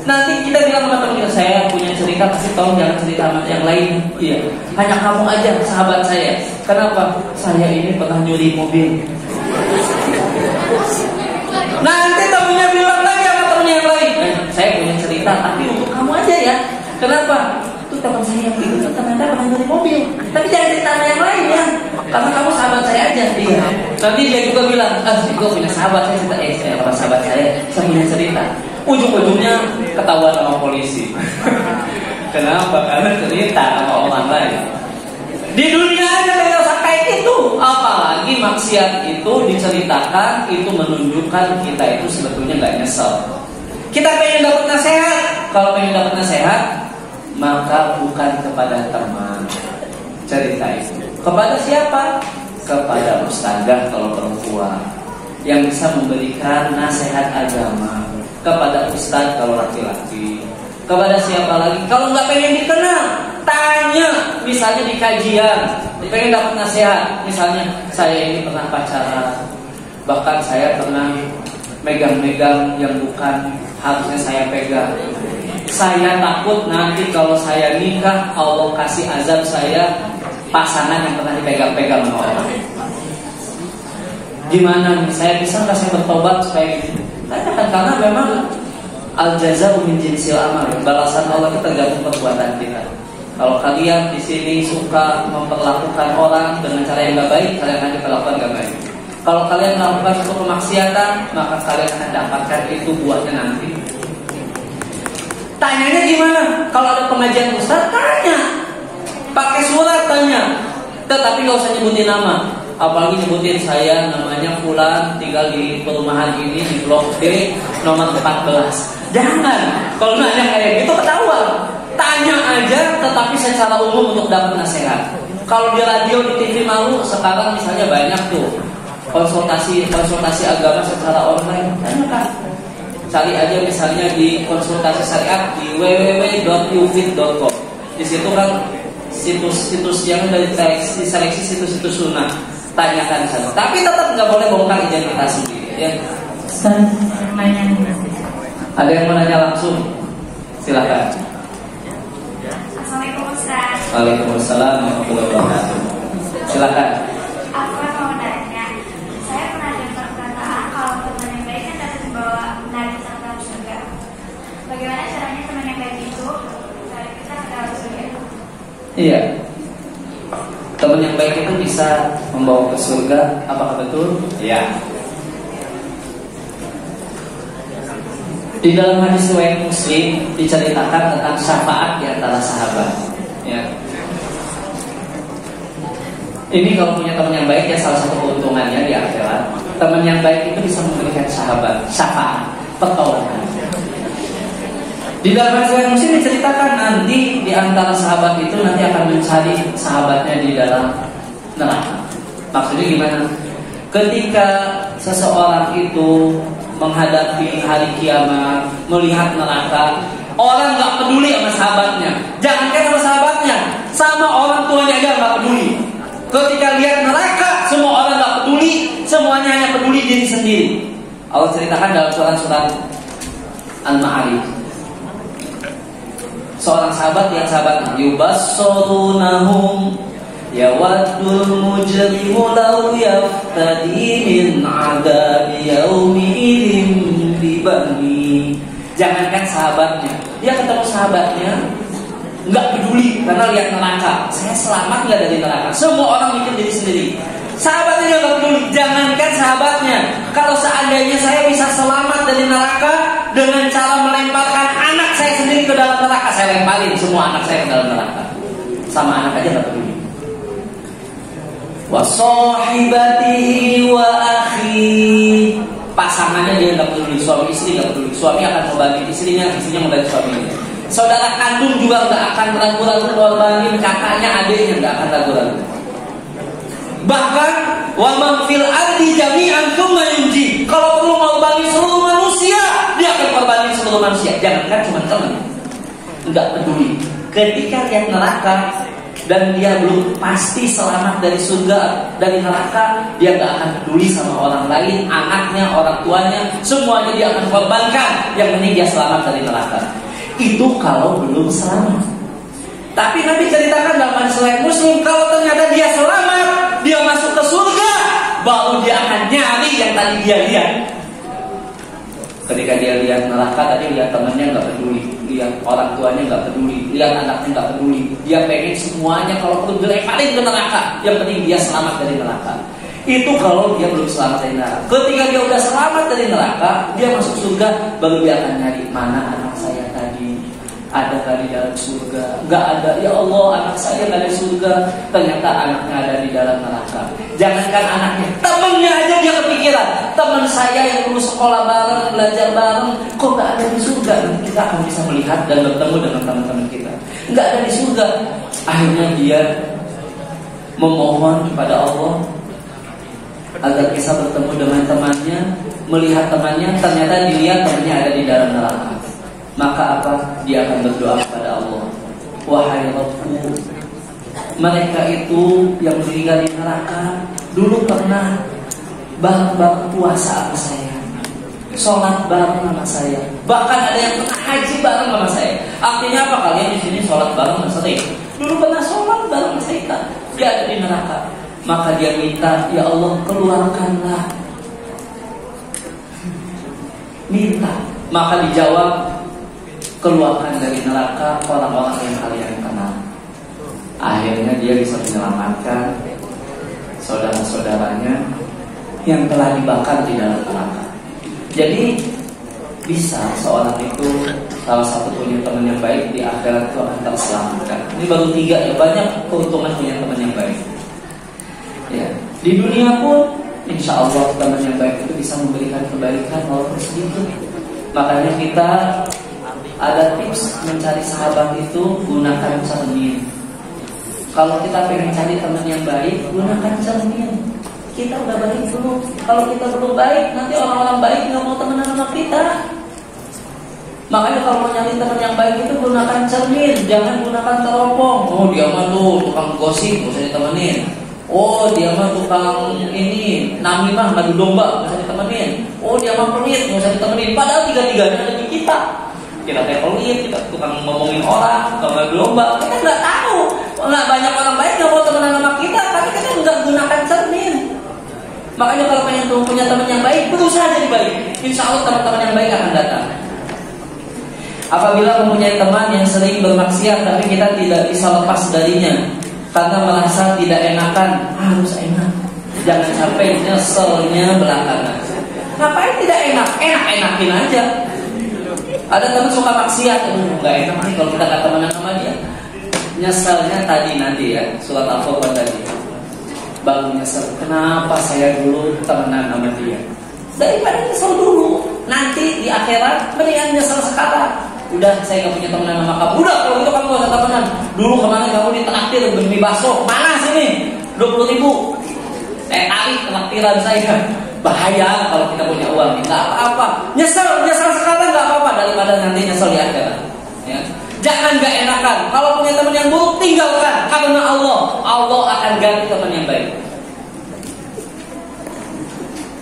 [SPEAKER 1] Nanti kita bilang sama teman kita, saya punya cerita, kasih tahu jangan cerita sama yang lain. Iya, hanya kamu aja sahabat saya. Kenapa? Saya ini pernah nyuri mobil. Nanti temennya bilang lagi sama temen yang lain, saya punya cerita, tapi untuk kamu aja ya. Kenapa? Itu teman saya yang itu ternyata pernah nyuri mobil. Tapi jangan cerita sama yang lain ya, karena kamu sahabat saya aja. Iya. Nanti dia juga bilang, gue punya sahabat, saya cerita, saya apa sahabat saya punya cerita. Ujung-ujungnya ketahuan sama polisi. Kenapa? Karena cerita sama orang lain. Di dunia aja kayak gitu. Apalagi maksiat itu diceritakan, itu menunjukkan kita itu sebetulnya nggak nyesel. Kita pengen dapat nasihat. Kalau pengen dapat nasihat, maka bukan kepada teman cerita itu. Kepada siapa? Kepada ustazah kalau perempuan yang bisa memberikan nasihat agama. Kepada ustaz kalau laki-laki. Kepada siapa lagi? Kalau nggak pengen dikenal, tanya. Misalnya di kajian, pengen dapat nasihat. Misalnya saya ini pernah pacaran, bahkan saya pernah megang-megang yang bukan harusnya saya pegang. Saya takut nanti kalau saya nikah Allah kasih azab saya pasangan yang pernah dipegang-pegang sama orang. Gimana? Saya bisa nggak saya bertobat supaya gitu? Tanyakan, karena memang al-jazaa'u min jinsil amal. Balasan Allah itu tergantung perbuatan kita. Kalau kalian di sini suka memperlakukan orang dengan cara yang gak baik, kalian akan diperlakukan gak baik. Kalau kalian melakukan suatu kemaksiatan, maka kalian akan dapatkan itu buahnya nanti. Tanyanya gimana? Kalau ada pengajian ustaz, tanya. Pakai surat tanya. Tetapi gak usah nyebutin nama. Apalagi nyebutin saya namanya Fulan, tinggal di perumahan ini di blok D nomor 14. Jangan. Kalau nanya kayak gitu ketahuan. Tanya aja, tetapi secara umum untuk dapat nasihat. Kalau di radio, di TV malu, sekarang misalnya banyak tuh konsultasi agama secara online. Tanyakan. Cari aja misalnya di konsultasi syariat di www.ufit.com. Di situ kan situs-situs yang dari diseleksi situs-situs sunnah. Tanyakan sana. Tapi tetap nggak boleh bongkar identitas sendiri. Ya. Ada yang mau nanya langsung? Silakan.
[SPEAKER 3] Assalamualaikum Ustaz.
[SPEAKER 1] Waalaikumsalam warahmatullahi wabarakatuh. Silakan.
[SPEAKER 3] Aku mau nanya, saya pernah dengar perkataan kalau teman yang baik kan dapat membawa najis ke dalam surga. Bagaimana caranya teman yang baik itu mencari kita ke dalam surga?
[SPEAKER 1] Iya. Teman yang baik itu bisa membawa ke surga. Apakah betul? Iya. Di dalam hadis riwayat Muslim diceritakan tentang syafaat di antara sahabat. Ya. Ini kalau punya teman yang baik ya salah satu keuntungannya di akhirat. Teman yang baik itu bisa memberikan syafaat, pertolongan. Di dalam hadis riwayat Muslim diceritakan nanti di antara sahabat itu nanti akan mencari sahabatnya di dalam neraka. Maksudnya gimana? Ketika seseorang itu menghadapi hari kiamat, melihat neraka, orang nggak peduli sama sahabatnya. Jangankan sama sahabatnya, sama orang tuanya aja nggak peduli. Ketika lihat neraka, semua orang nggak peduli, semuanya hanya peduli diri sendiri. Allah ceritakan dalam surat Al-Ma'arij. Seorang sahabat yang sahabat yubassarunahum yawaddul mujrimu law yaftadi min adabi yaumi idzin bibani. Jangankan sahabatnya, dia ketemu sahabatnya nggak peduli karena lihat neraka. Saya selamat nggak dari neraka? Semua orang mikir diri sendiri. Sahabatnya nggak peduli. Jangankan sahabatnya, kalau seandainya saya bisa selamat dari neraka dengan cara melemparkan anak saya sendiri ke dalam neraka, saya lemparin semua anak saya ke dalam neraka. Sama anak aja nggak peduli. Wa sahibatihi wa akhi, pasangannya dia nggak peduli, suami istri nggak peduli. Suami akan membantu istrinya, istrinya membantu suaminya. Saudara kandung juga nggak akan ragu-ragu ngorbanin kakaknya, adiknya nggak akan ragu-ragu. Bahkan wa man fil ardi jami'an tsumma yunji, kalau perlu ngorbanin seluruh manusia, dia akan ngorbanin seluruh manusia. Jangankan cuma teman, nggak peduli. Ketika lihat neraka, dan dia belum pasti selamat dari surga, dari neraka, dia gak akan peduli sama orang lain, anaknya, orang tuanya, semuanya dia akan korbankan. Yang penting dia selamat dari neraka. Itu kalau belum selamat. Tapi Nabi ceritakan dalam hadis riwayat Muslim, kalau ternyata dia selamat, dia masuk ke surga, baru dia akan nyari yang tadi dia lihat. Ketika dia lihat neraka, tadi lihat temannya nggak peduli, lihat orang tuanya nggak peduli, lihat anaknya nggak peduli. Dia pengen semuanya kalau perlu dilemparin ke neraka. Yang penting dia selamat dari neraka. Itu kalau dia belum selamat dari neraka. Ketika dia udah selamat dari neraka, dia masuk surga, baru dia akan nyari mana anak saya tadi. Ada di dalam surga? Nggak ada. Ya Allah, anak saya nggak ada di surga. Ternyata anaknya ada di dalam neraka. Jangankan anaknya, temennya aja dia kepikiran. Teman saya yang dulu sekolah bareng, belajar bareng, kok nggak ada di surga? Nanti kita akan bisa melihat dan bertemu dengan teman-teman kita. Nggak ada di surga. Akhirnya dia memohon kepada Allah agar bisa bertemu dengan temannya, melihat temannya. Ternyata dilihat temannya ada di dalam neraka. Maka apa? Dia akan berdoa kepada Allah, wahai Rabbku, mereka itu yang meninggal di neraka dulu pernah bareng-bareng puasa sama saya, sholat bareng sama saya, bahkan ada yang pernah haji bareng sama saya. Artinya apa? Kalian di sini sholat bareng sama saya, dulu pernah sholat bareng sama saya. Dia ada di neraka. Maka dia minta, ya Allah, keluarkanlah. Minta. Maka dijawab, keluarkan dari neraka orang-orang yang kalian kenal. Akhirnya dia bisa menyelamatkan saudara-saudaranya yang telah dibakar di dalam neraka. Jadi bisa seorang itu, salah satu punya teman yang baik, di akhirat itu akan terselamatkan. Ini baru 3 ya, banyak keuntungan punya teman yang baik. Ya, di dunia pun insya Allah teman yang baik itu bisa memberikan kebaikan walaupun sedikit. Makanya kita ada tips mencari sahabat itu, gunakan cermin. Kalau kita pengen cari teman yang baik, gunakan cermin. Kita udah baik dulu. Kalau kita belum baik, nanti orang-orang baik nggak mau temenan sama kita. Makanya kalau mau nyari teman yang baik itu gunakan cermin, jangan gunakan teropong. Oh dia mah tuh tukang gosip, nggak usah ditemenin. Oh dia mah tukang ini namimah, ngadu domba, nggak usah ditemenin. Oh dia mah pelit, nggak usah ditemenin. Padahal 3-tiganya ada di kita. Kita pelit, kita tukang ngomongin orang, tukang ngadu domba. Kita nggak tahu. Nggak banyak orang baik nggak mau temenan sama kita, tapi kita nggak gunakan cermin. Makanya kalau pengen punya teman yang baik, berusaha jadi baik. Insya Allah teman-teman yang baik akan datang. Apabila mempunyai teman yang sering bermaksiat, tapi kita tidak bisa lepas darinya karena merasa tidak enakan, harus enak. Jangan sampai nyeselnya belakangan. Ngapain tidak enak? Enak-enakin aja. Ada teman suka maksiat, nggak enak nih kalau kita nggak temenan sama dia. Nyeselnya tadi nanti ya, surat Al-Furqan tadi. Baru nyesel, kenapa saya dulu temenan sama dia? Daripada nyesel dulu, nanti di akhirat mendingan nyesel sekarang. Udah saya gak punya temenan sama kamu. Udah kalau itu kamu gak ada temenan. Dulu kemarin kamu ditraktir beli bakso, mana sini 20.000. Tarik traktiran saya. Bahaya kalau kita punya uang. Gak apa-apa. Nyesel sekarang gak apa-apa daripada nanti nyesel di akhirat. Ya. Jangan gak enakan. Kalau punya teman yang buruk, tinggalkan. Karena Allah akan ganti teman yang baik.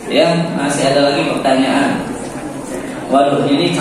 [SPEAKER 1] Ya, masih ada lagi pertanyaan. Waduh, ini